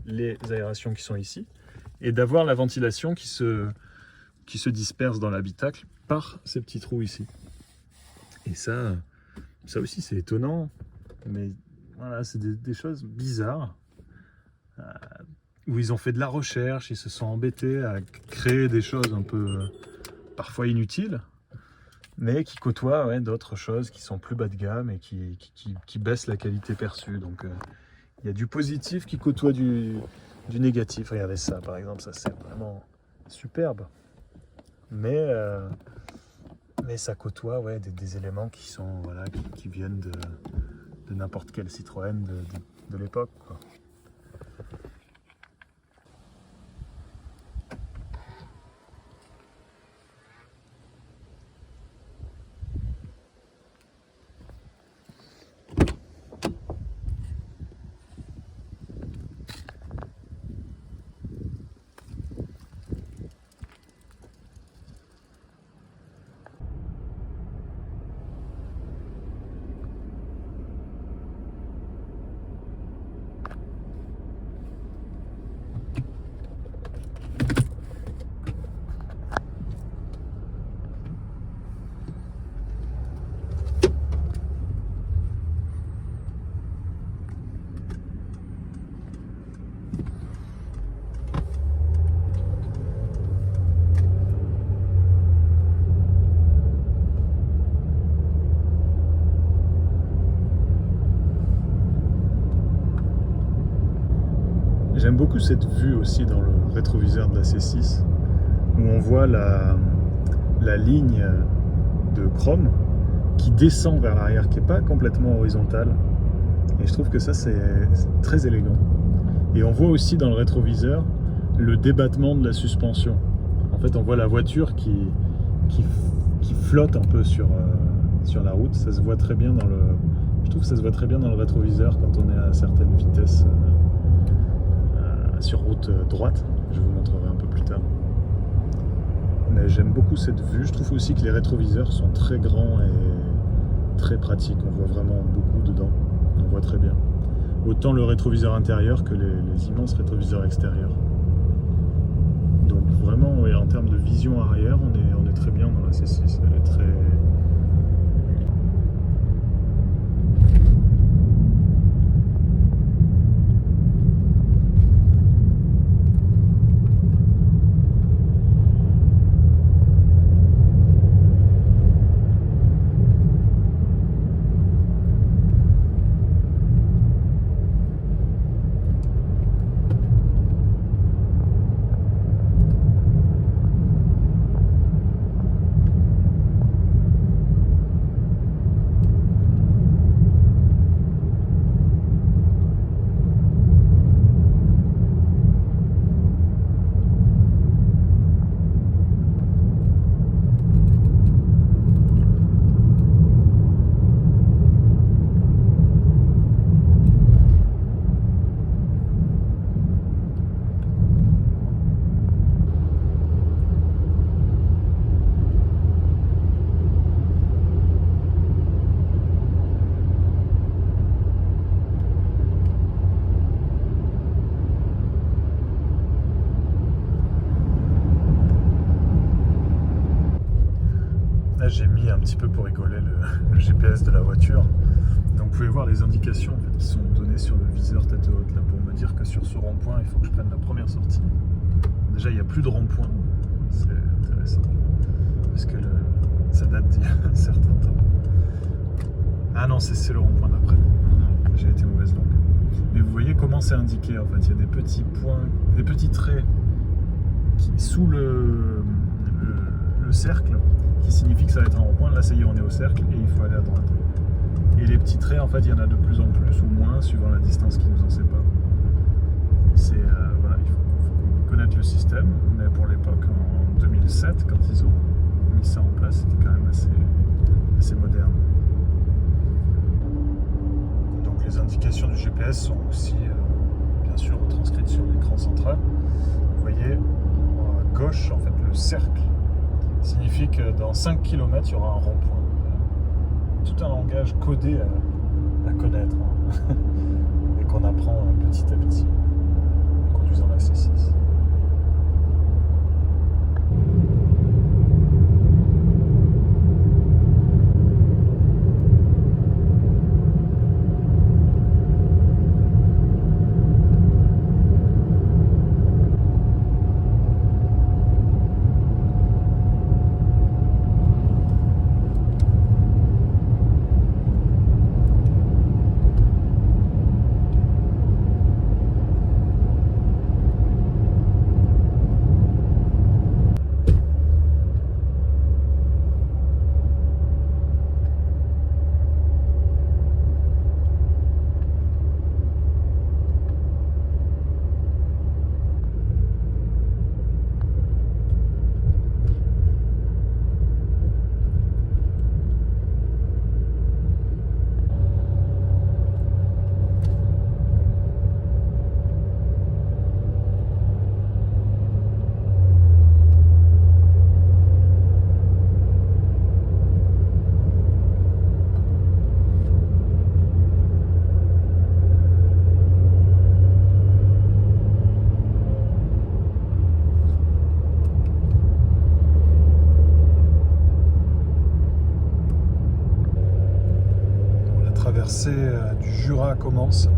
les aérations qui sont ici et d'avoir la ventilation qui se disperse dans l'habitacle par ces petits trous ici. Et ça aussi c'est étonnant, mais voilà, c'est des choses bizarres où ils ont fait de la recherche, ils se sont embêtés à créer des choses un peu parfois inutiles, mais qui côtoient d'autres choses qui sont plus bas de gamme et qui baissent la qualité perçue. Donc Il y a du positif qui côtoie du négatif. Regardez ça, par exemple, ça c'est vraiment superbe. Mais ça côtoie des éléments qui sont voilà, qui viennent de n'importe quel Citroën de l'époque, quoi. J'aime beaucoup cette vue aussi dans le rétroviseur de la C6 où on voit la ligne de chrome qui descend vers l'arrière, qui n'est pas complètement horizontale. Et je trouve que ça c'est très élégant. Et on voit aussi dans le rétroviseur le débattement de la suspension. En fait on voit la voiture qui flotte un peu sur la route. Ça se voit très bien je trouve que ça se voit très bien dans le rétroviseur quand on est à certaines vitesses. Sur route droite, je vous montrerai un peu plus tard. Mais j'aime beaucoup cette vue. Je trouve aussi que les rétroviseurs sont très grands et très pratiques. On voit vraiment beaucoup dedans. On voit très bien. Autant le rétroviseur intérieur que les immenses rétroviseurs extérieurs. Donc vraiment, oui, en termes de vision arrière, on est très bien dans la C6. Elle est très... J'ai mis un petit peu pour rigoler le GPS de la voiture. Donc vous pouvez voir les indications en fait, qui sont données sur le viseur tête haute là, pour me dire que sur ce rond-point, il faut que je prenne la première sortie. Déjà, il n'y a plus de rond-point. C'est intéressant. Parce que ça date d'il y a un certain temps. Ah non, c'est le rond-point d'après. J'ai été mauvaise langue. Mais vous voyez comment c'est indiqué en fait. Il y a des petits points, des petits traits sous le cercle qui signifie que ça va être un rond-point. Là, ça y est, on est au cercle et il faut aller à droite. Et les petits traits, en fait, il y en a de plus en plus ou moins suivant la distance qui nous en sépare. Voilà, il faut connaître le système. Mais pour l'époque, en 2007, quand ils ont mis ça en place, c'était quand même assez moderne. Donc les indications du GPS sont aussi, bien sûr, retranscrites sur l'écran central. Vous voyez, à gauche, en fait, le cercle signifie que dans 5 km, il y aura un rond-point. Tout un langage codé à connaître, hein, et qu'on apprend petit à petit en conduisant la C6. traversée du Jura commence.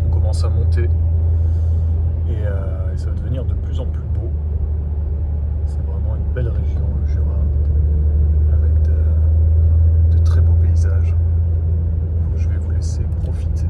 On commence à monter et ça va devenir de plus en plus beau. C'est vraiment une belle région, le Jura, avec de très beaux paysages. Donc je vais vous laisser profiter.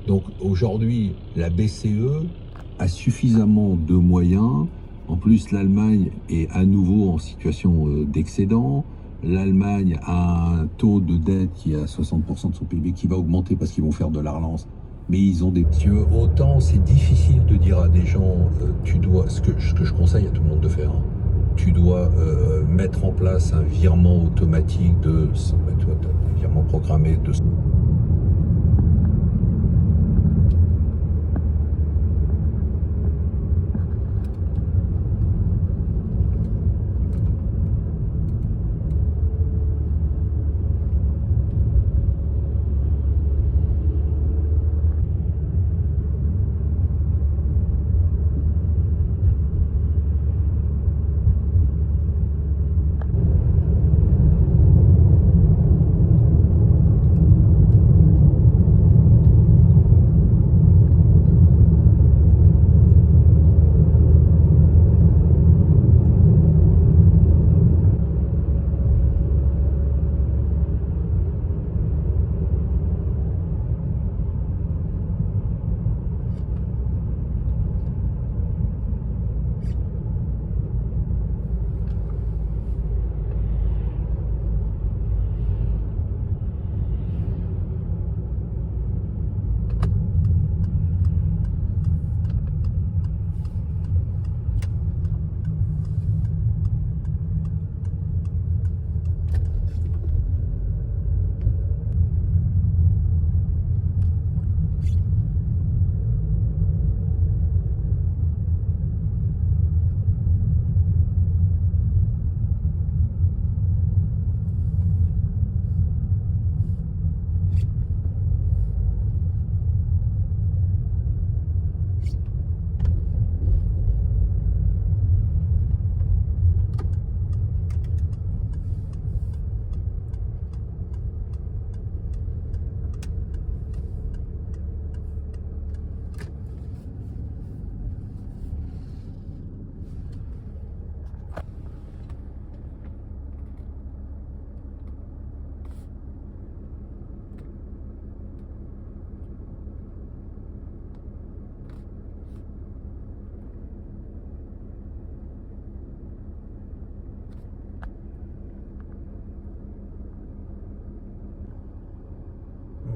Donc aujourd'hui, la BCE a suffisamment de moyens. En plus, l'Allemagne est à nouveau en situation d'excédent. L'Allemagne a un taux de dette qui est à 60% de son PIB, qui va augmenter parce qu'ils vont faire de la relance. Mais ils ont des petits... Autant c'est difficile de dire à des gens, tu dois, ce que je conseille à tout le monde de faire, hein, tu dois mettre en place un virement automatique un virement programmé de...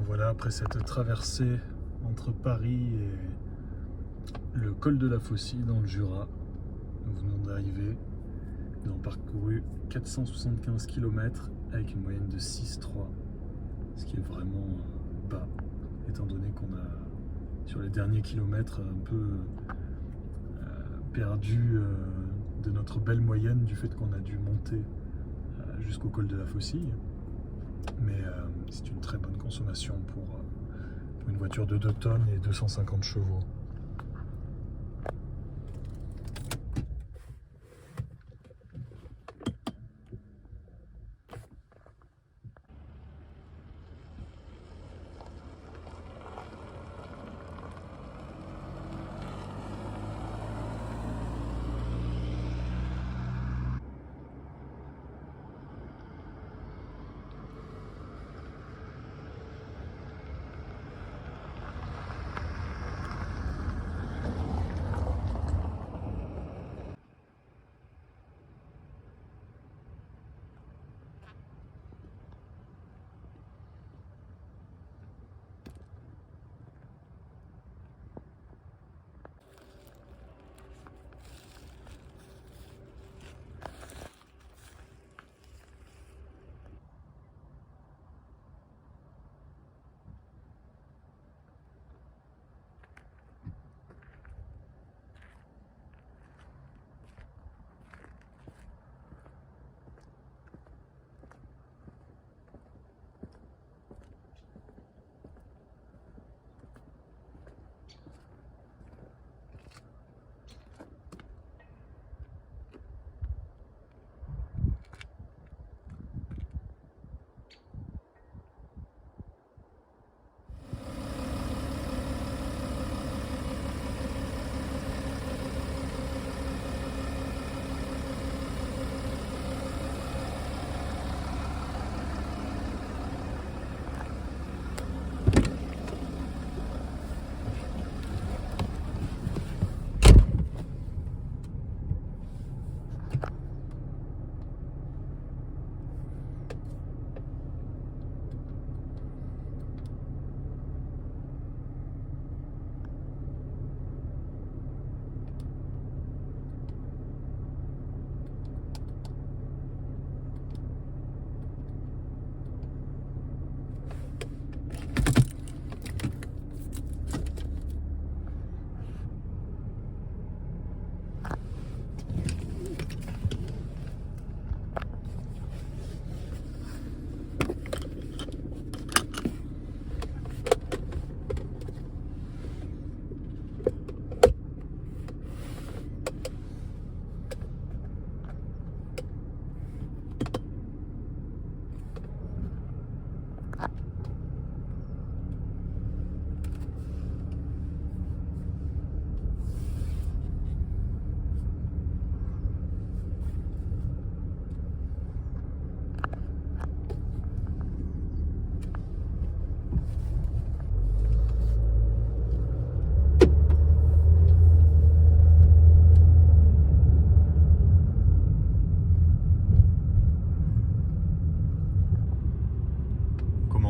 Voilà, après cette traversée entre Paris et le col de la Faucille dans le Jura, nous venons d'arriver Nous avons parcouru 475 km avec une moyenne de 6,3, ce qui est vraiment bas, étant donné qu'on a, sur les derniers kilomètres, un peu perdu de notre belle moyenne du fait qu'on a dû monter jusqu'au col de la Faucille. Mais c'est une très bonne consommation pour une voiture de 2 tonnes et 250 chevaux.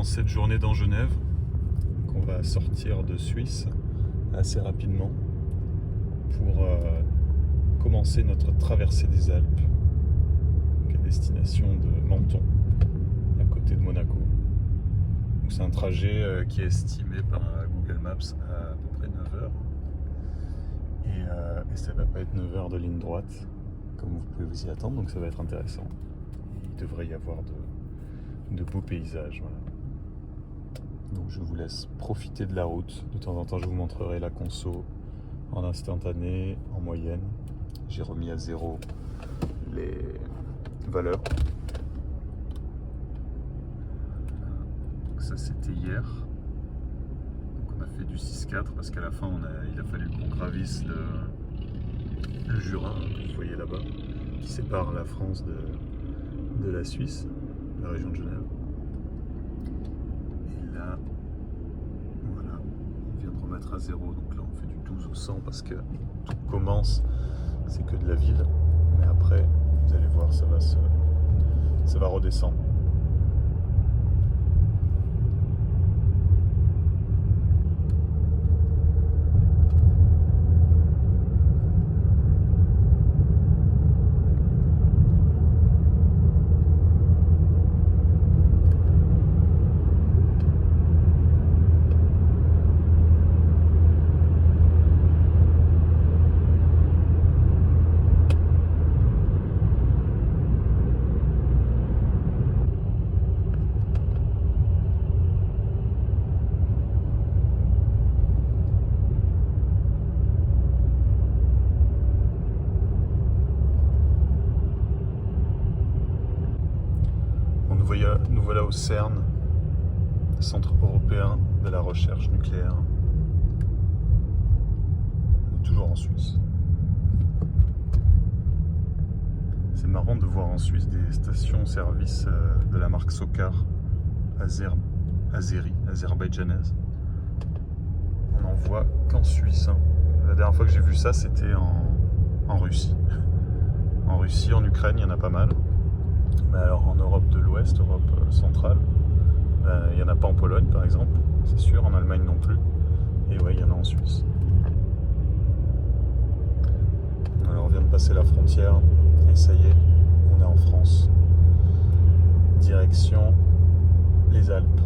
Cette journée dans Genève, qu'on va sortir de Suisse assez rapidement pour commencer notre traversée des Alpes à destination de Menton, à côté de Monaco. Donc c'est un trajet qui est estimé par Google Maps à peu près 9 heures et ça va pas être 9 heures de ligne droite comme vous pouvez vous y attendre, donc ça va être intéressant. Il devrait y avoir de beaux paysages. Voilà. Donc je vous laisse profiter de la route. De temps en temps, je vous montrerai la conso en instantané, en moyenne. J'ai remis à 0 les valeurs. Donc ça, c'était hier. Donc on a fait du 6-4 parce qu'à la fin, il a fallu qu'on gravisse le Jura, que vous voyez là-bas, qui sépare la France de la Suisse, la région de Genève. Voilà, on vient de remettre à 0, donc là on fait du 12 au 100 parce que tout commence, c'est que de la ville, mais après, vous allez voir, ça va redescendre. voilà au CERN, Centre européen de la recherche nucléaire. On est toujours en Suisse. C'est marrant de voir en Suisse des stations-service de la marque Sokar, azerbaïdjanaise. On n'en voit qu'en Suisse. Hein. La dernière fois que j'ai vu ça, c'était en Russie. En Russie, en Ukraine, il y en a pas mal. Mais alors en Europe de l'Ouest, Europe centrale, il n'y en a pas en Pologne par exemple, c'est sûr, en Allemagne non plus. Et ouais, il y en a en Suisse. Alors on vient de passer la frontière et ça y est, on est en France. Direction les Alpes.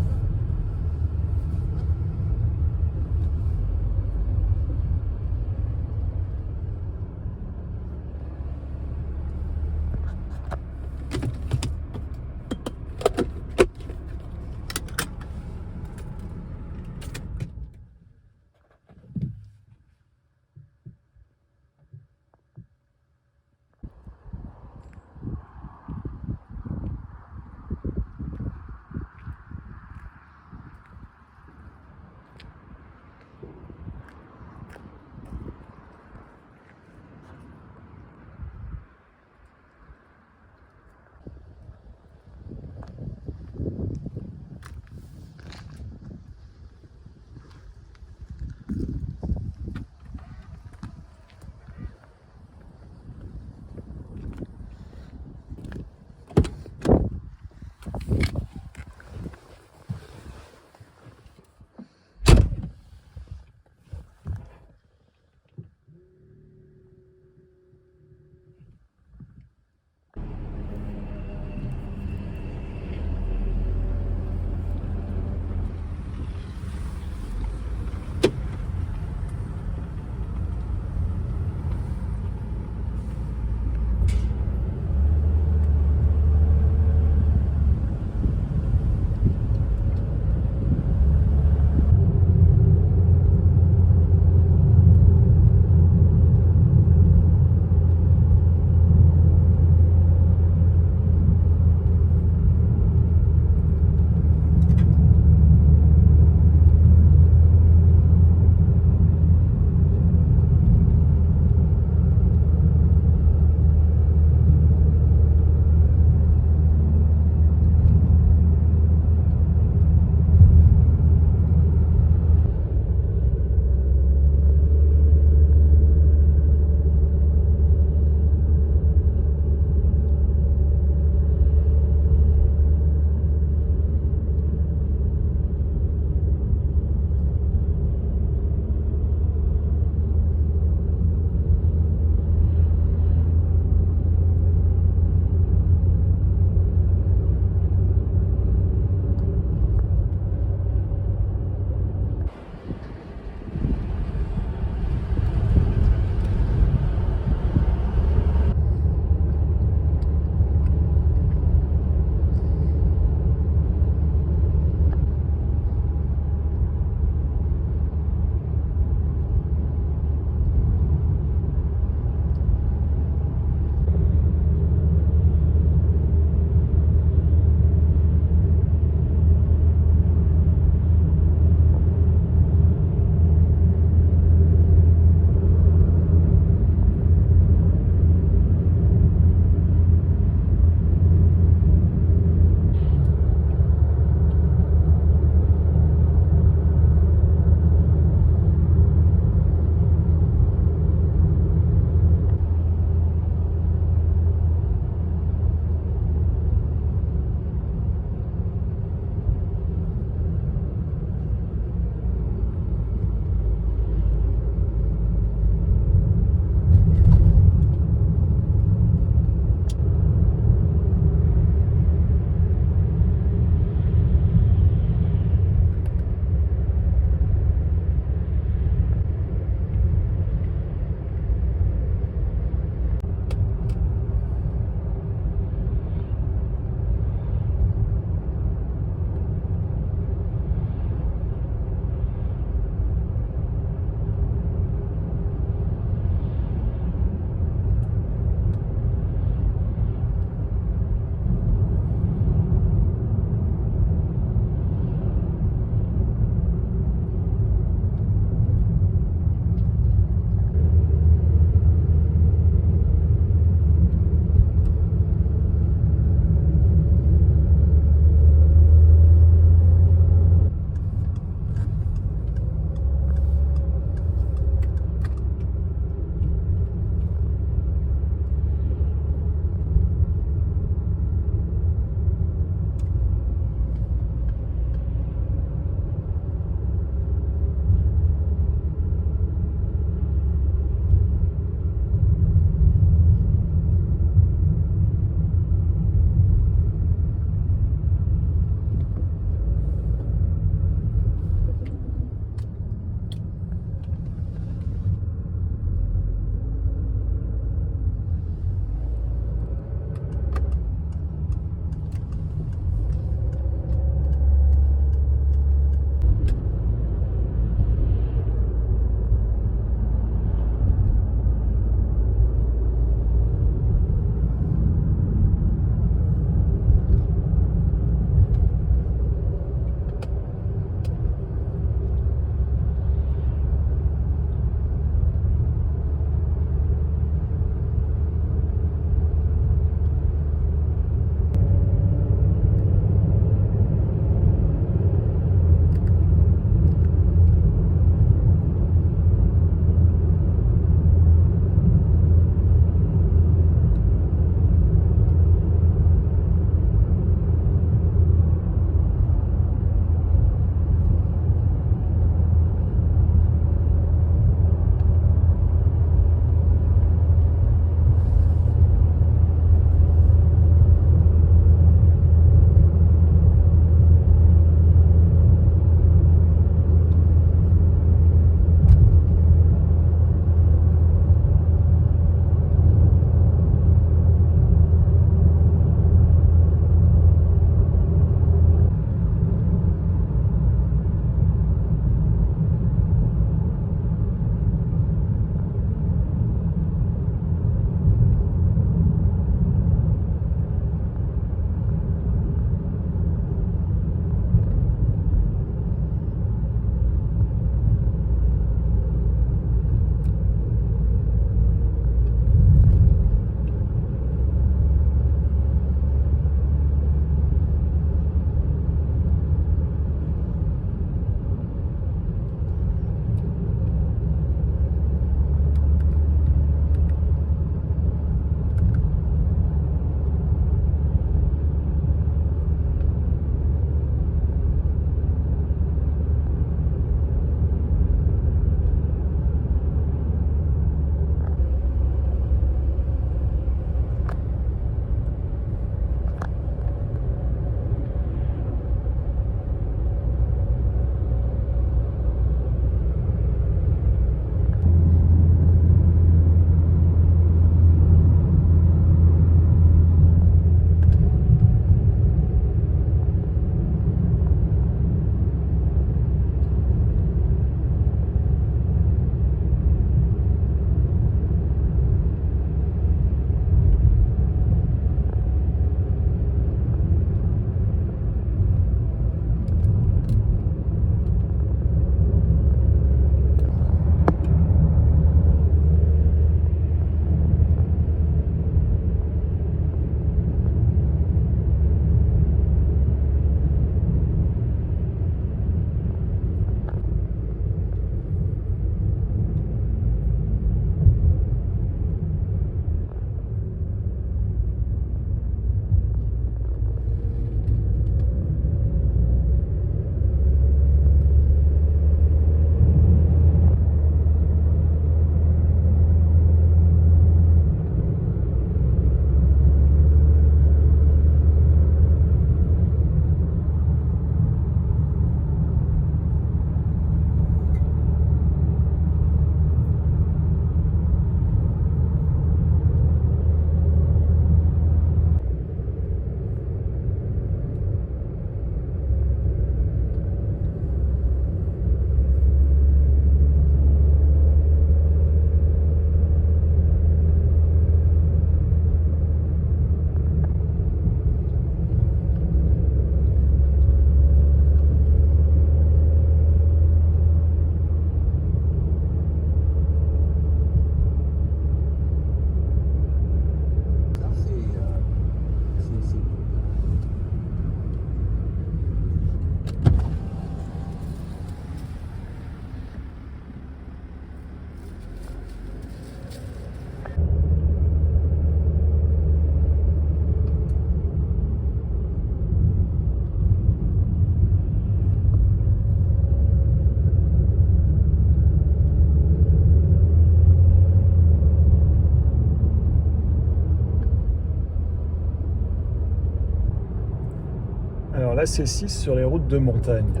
la C6 sur les routes de montagne.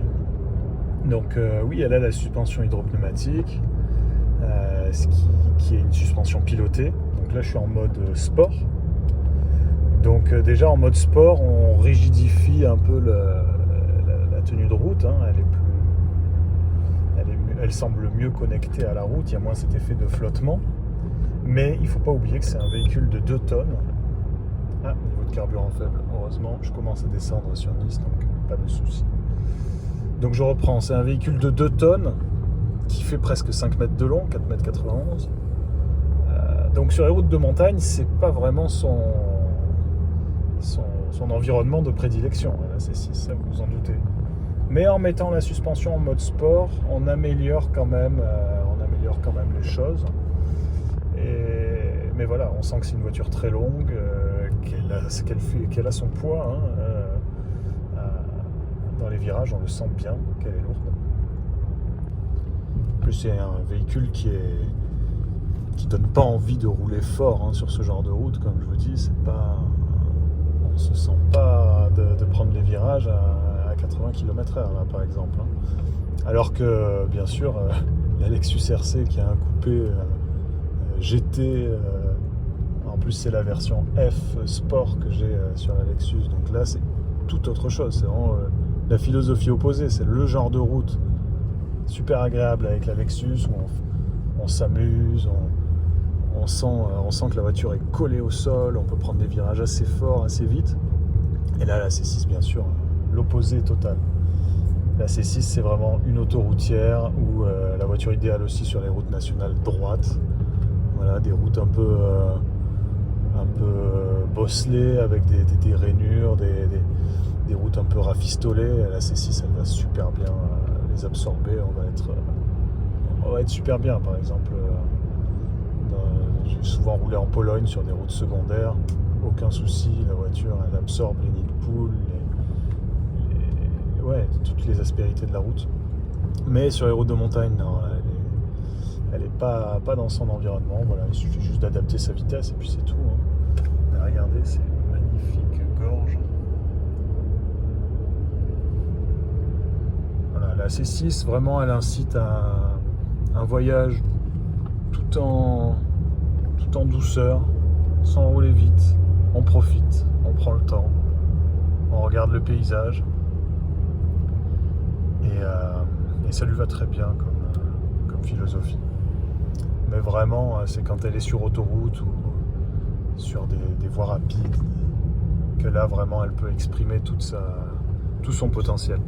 Donc oui, elle a la suspension hydropneumatique, qui est une suspension pilotée. Donc là, je suis en mode sport. Donc déjà en mode sport, on rigidifie un peu la tenue de route. Hein. Elle semble mieux connectée à la route, il y a moins cet effet de flottement. Mais il ne faut pas oublier que c'est un véhicule de 2 tonnes. Ah, niveau de carburant faible, heureusement, je commence à descendre sur Nice, donc pas de souci. Donc je reprends, c'est un véhicule de 2 tonnes qui fait presque 5 mètres de long, 4 mètres 91. Donc sur les routes de montagne, c'est pas vraiment son environnement de prédilection, la C6, ça vous vous en doutez. Mais en mettant la suspension en mode sport, on améliore quand même les choses. Mais voilà, on sent que c'est une voiture très longue, qu'elle a son poids. Dans les virages, on le sent bien qu'elle est lourde. En plus, c'est un véhicule qui donne pas envie de rouler fort sur ce genre de route, comme je vous dis. On se sent pas de prendre les virages à 80 km/h là, par exemple. Alors que, bien sûr, la Lexus RC qui a un coupé GT, en plus c'est la version F Sport que j'ai sur la Lexus, donc là c'est tout autre chose, c'est vraiment la philosophie opposée, c'est le genre de route super agréable avec la Lexus où on s'amuse, on sent que la voiture est collée au sol, on peut prendre des virages assez forts, assez vite. Et là la C6 bien sûr, l'opposé total. La C6 c'est vraiment une autoroutière où la voiture idéale aussi sur les routes nationales droites. Voilà, des routes un peu bosselées avec des rainures, des routes un peu rafistolées. La C6 elle va super bien les absorber, on va être super bien. Par exemple, j'ai souvent roulé en Pologne sur des routes secondaires, aucun souci, la voiture elle absorbe les nids de poules, toutes les aspérités de la route. Mais sur les routes de montagne, non, elle est pas dans son environnement. Voilà, il suffit juste d'adapter sa vitesse et puis c'est tout. Regardez, c'est une magnifique gorge. Voilà, la C6, vraiment, elle incite à un voyage tout en douceur, sans rouler vite. On profite, on prend le temps, on regarde le paysage. Et ça lui va très bien comme philosophie. Mais vraiment, c'est quand elle est sur autoroute ou sur des voies rapides que là, vraiment, elle peut exprimer tout son potentiel.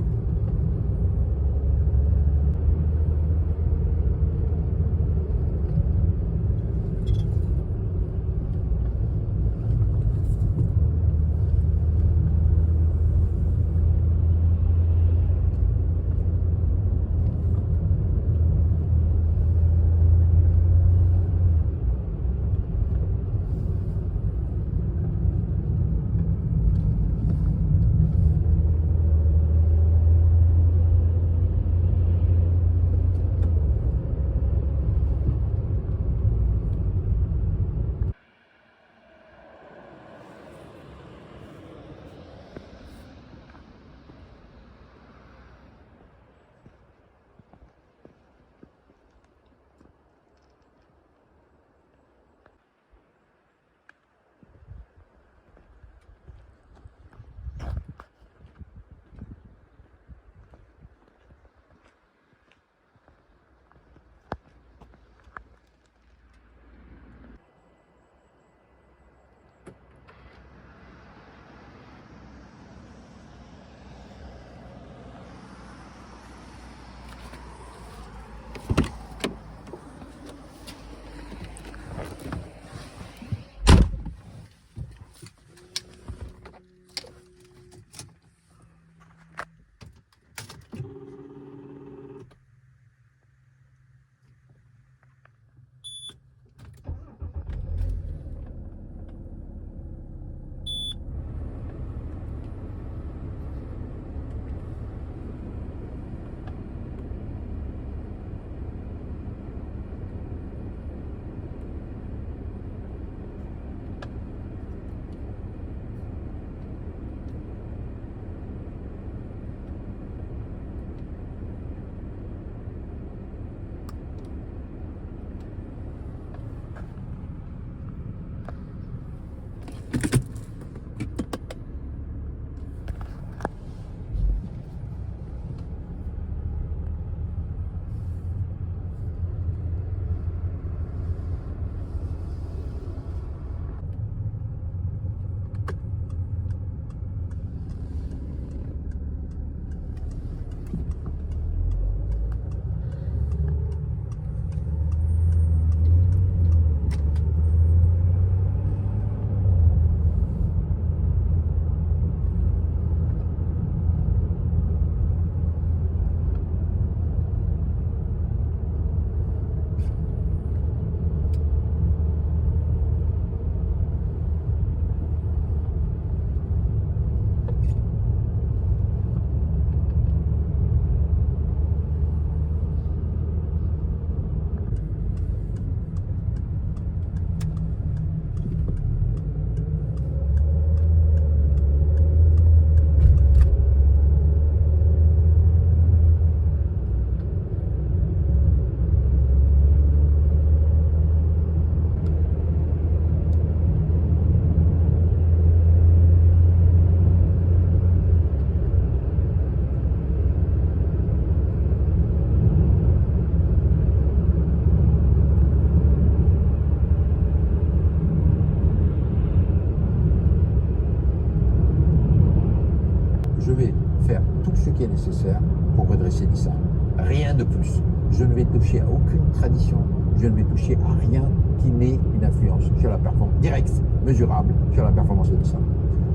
ce qui est nécessaire pour redresser Nissan. Rien de plus. Je ne vais toucher à aucune tradition, je ne vais toucher à rien qui n'ait une influence sur la performance directe, mesurable, sur la performance de Nissan.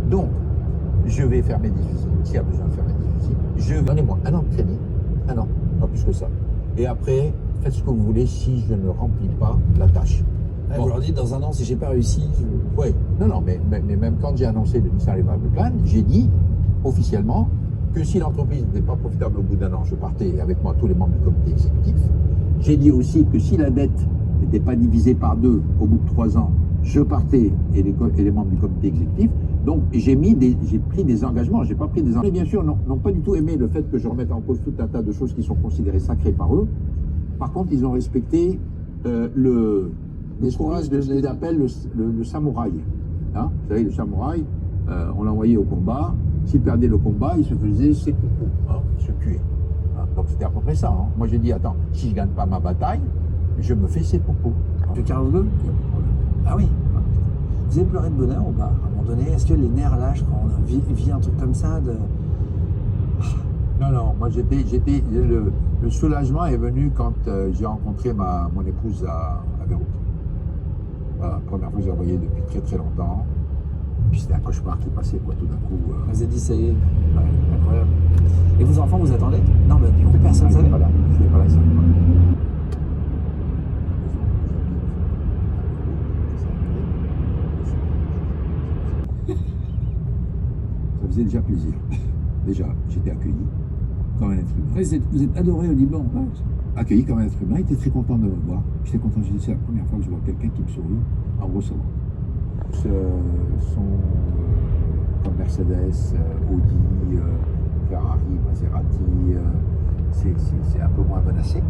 Donc, je vais faire mes difficiles, s'il y a besoin de faire mes difficiles. Donnez-moi un an de crédit, un an, pas plus que ça. Et après, faites ce que vous voulez si je ne remplis pas la tâche. Ouais, bon. Vous leur dites, dans un an, si j'ai pas réussi... Oui, non, mais même quand j'ai annoncé le Nissan Revival Plan, j'ai dit officiellement que si l'entreprise n'était pas profitable au bout d'un an, je partais avec moi tous les membres du comité exécutif. J'ai dit aussi que si la dette n'était pas divisée par 2 au bout de 3 ans, je partais et les membres du comité exécutif. Donc j'ai pris des engagements, j'ai pas pris des engagements. Bien sûr, n'ont pas du tout aimé le fait que je remette en cause tout un tas de choses qui sont considérées sacrées par eux. Par contre, ils ont respecté l'esprit de ce qu'ils appellent le samouraï. Hein, vous savez, le samouraï, on l'envoyait au combat. S'il perdait le combat, il se faisait seppuku, hein, se tuer. Hein, donc c'était à peu près ça. Hein. Moi j'ai dit, attends, si je ne gagne pas ma bataille, je me fais seppuku. De Carlos II ? Ah oui. Vous avez pleuré de bonheur ou pas ? À un moment donné, est-ce que les nerfs lâchent quand on vit un truc comme ça de... Non, moi le soulagement est venu quand j'ai rencontré mon épouse à Beyrouth. Voilà, la première fois que je la voyais depuis très très longtemps. Puis c'était un cauchemar qui passait, quoi, tout d'un coup. Vous avez dit, ça y est. Ouais, incroyable. Et vos enfants, vous attendez ? Non, bah du coup, personne ne savait. Voilà, je n'étais pas là, ça. Ça faisait déjà plaisir. Déjà, j'étais accueilli comme un être humain. Oui, vous êtes adoré au Liban. Ouais. Accueilli comme un être humain, il était très content de me voir. J'étais content, j'ai dit, c'est la première fois que je vois quelqu'un qui me sourit. En gros, ça va. Sont comme Mercedes, Audi, Ferrari, Maserati, c'est un peu moins menacé.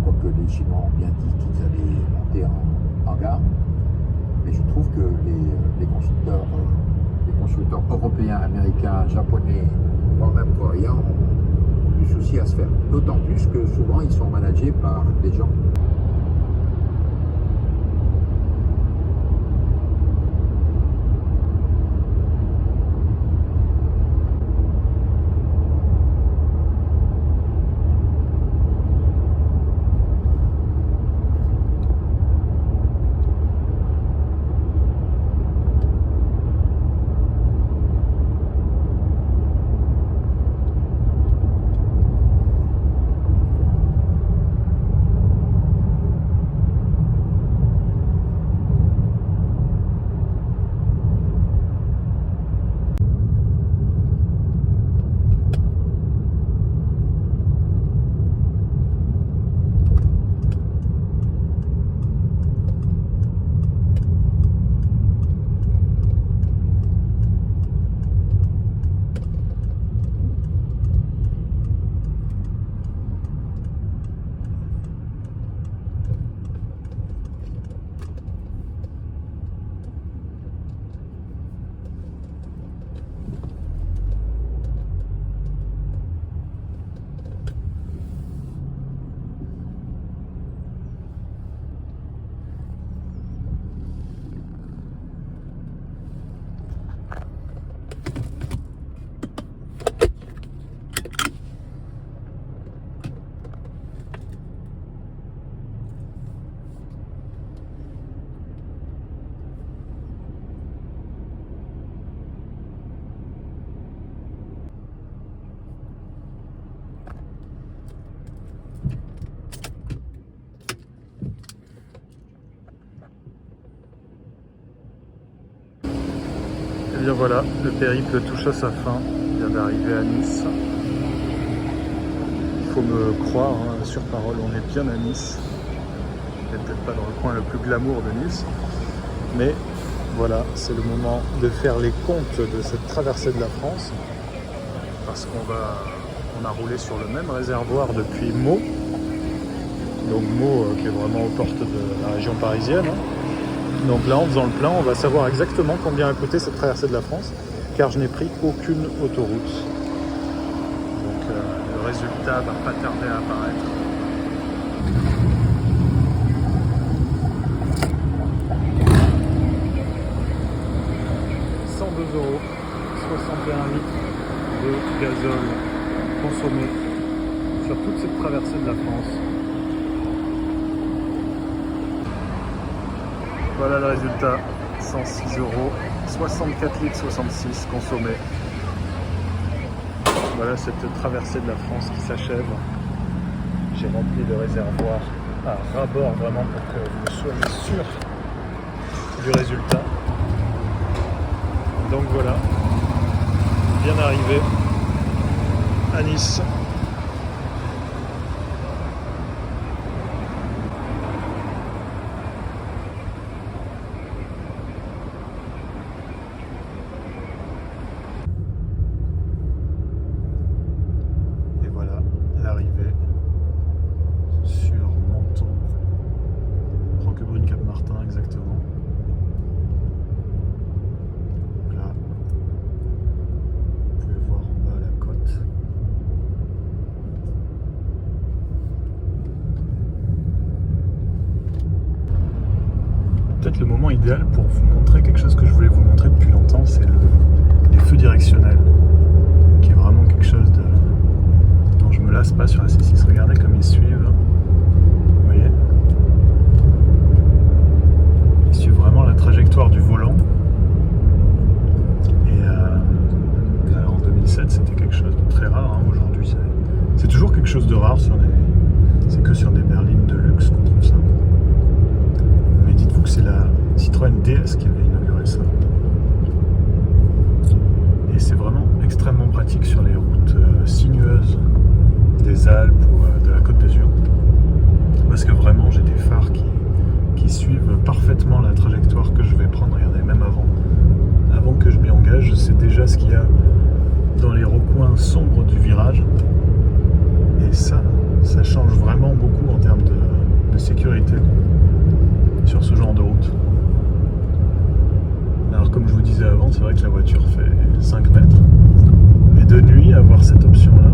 Quoique les Chinois ont bien dit qu'ils allaient monter en gamme. Mais je trouve que les constructeurs européens, américains, japonais, voire même coréens ont du souci à se faire. D'autant plus que souvent ils sont managés par des gens. Et bien voilà, le périple touche à sa fin. Il vient d'arriver à Nice. Il faut me croire, hein, sur parole, on est bien à Nice. On n'est peut-être pas dans le coin le plus glamour de Nice. Mais voilà, c'est le moment de faire les comptes de cette traversée de la France. Parce qu'on a roulé sur le même réservoir depuis Meaux. Donc Meaux qui est vraiment aux portes de la région parisienne. Hein. Donc là, en faisant le plein, on va savoir exactement combien a coûté cette traversée de la France, car je n'ai pris aucune autoroute. Donc le résultat va pas tarder à apparaître. €, 61 litres de gazole consommé sur toute cette traversée de la France. Voilà le résultat, 106 €, 64 litres 66 consommés. Voilà cette traversée de la France qui s'achève. J'ai rempli le réservoir à ras-bord vraiment pour que vous soyez sûr du résultat. Donc voilà, bien arrivé à Nice. Et voilà l'arrivée sur Menton, Roquebrune-Cap-Martin exactement. Donc là, vous pouvez voir en bas la côte. Peut-être le moment idéal pour vous montrer quelque chose que je voulais vous montrer depuis longtemps, c'est les feux directionnels, qui est vraiment quelque chose dont je me lasse pas sur la C6. Regardez comme ils suivent. Vous voyez, ils suivent vraiment la trajectoire du volant. Et alors en 2007, c'était quelque chose de très rare. Hein. Aujourd'hui, c'est toujours quelque chose de rare. C'est que sur des berlines de luxe qu'on trouve ça. Mais dites-vous que c'est la Citroën DS qui avait inauguré ça. Et c'est vraiment extrêmement pratique sur les routes sinueuses des Alpes ou de la Côte d'Azur. Parce que vraiment, j'ai des phares qui suivent parfaitement la trajectoire que je vais prendre. Regardez, même avant que je m'y engage, je sais déjà ce qu'il y a dans les recoins sombres du virage. Et ça change vraiment beaucoup en termes de sécurité sur ce genre de route. Alors comme je vous disais avant, c'est vrai que la voiture fait 5 mètres, mais de nuit, avoir cette option-là,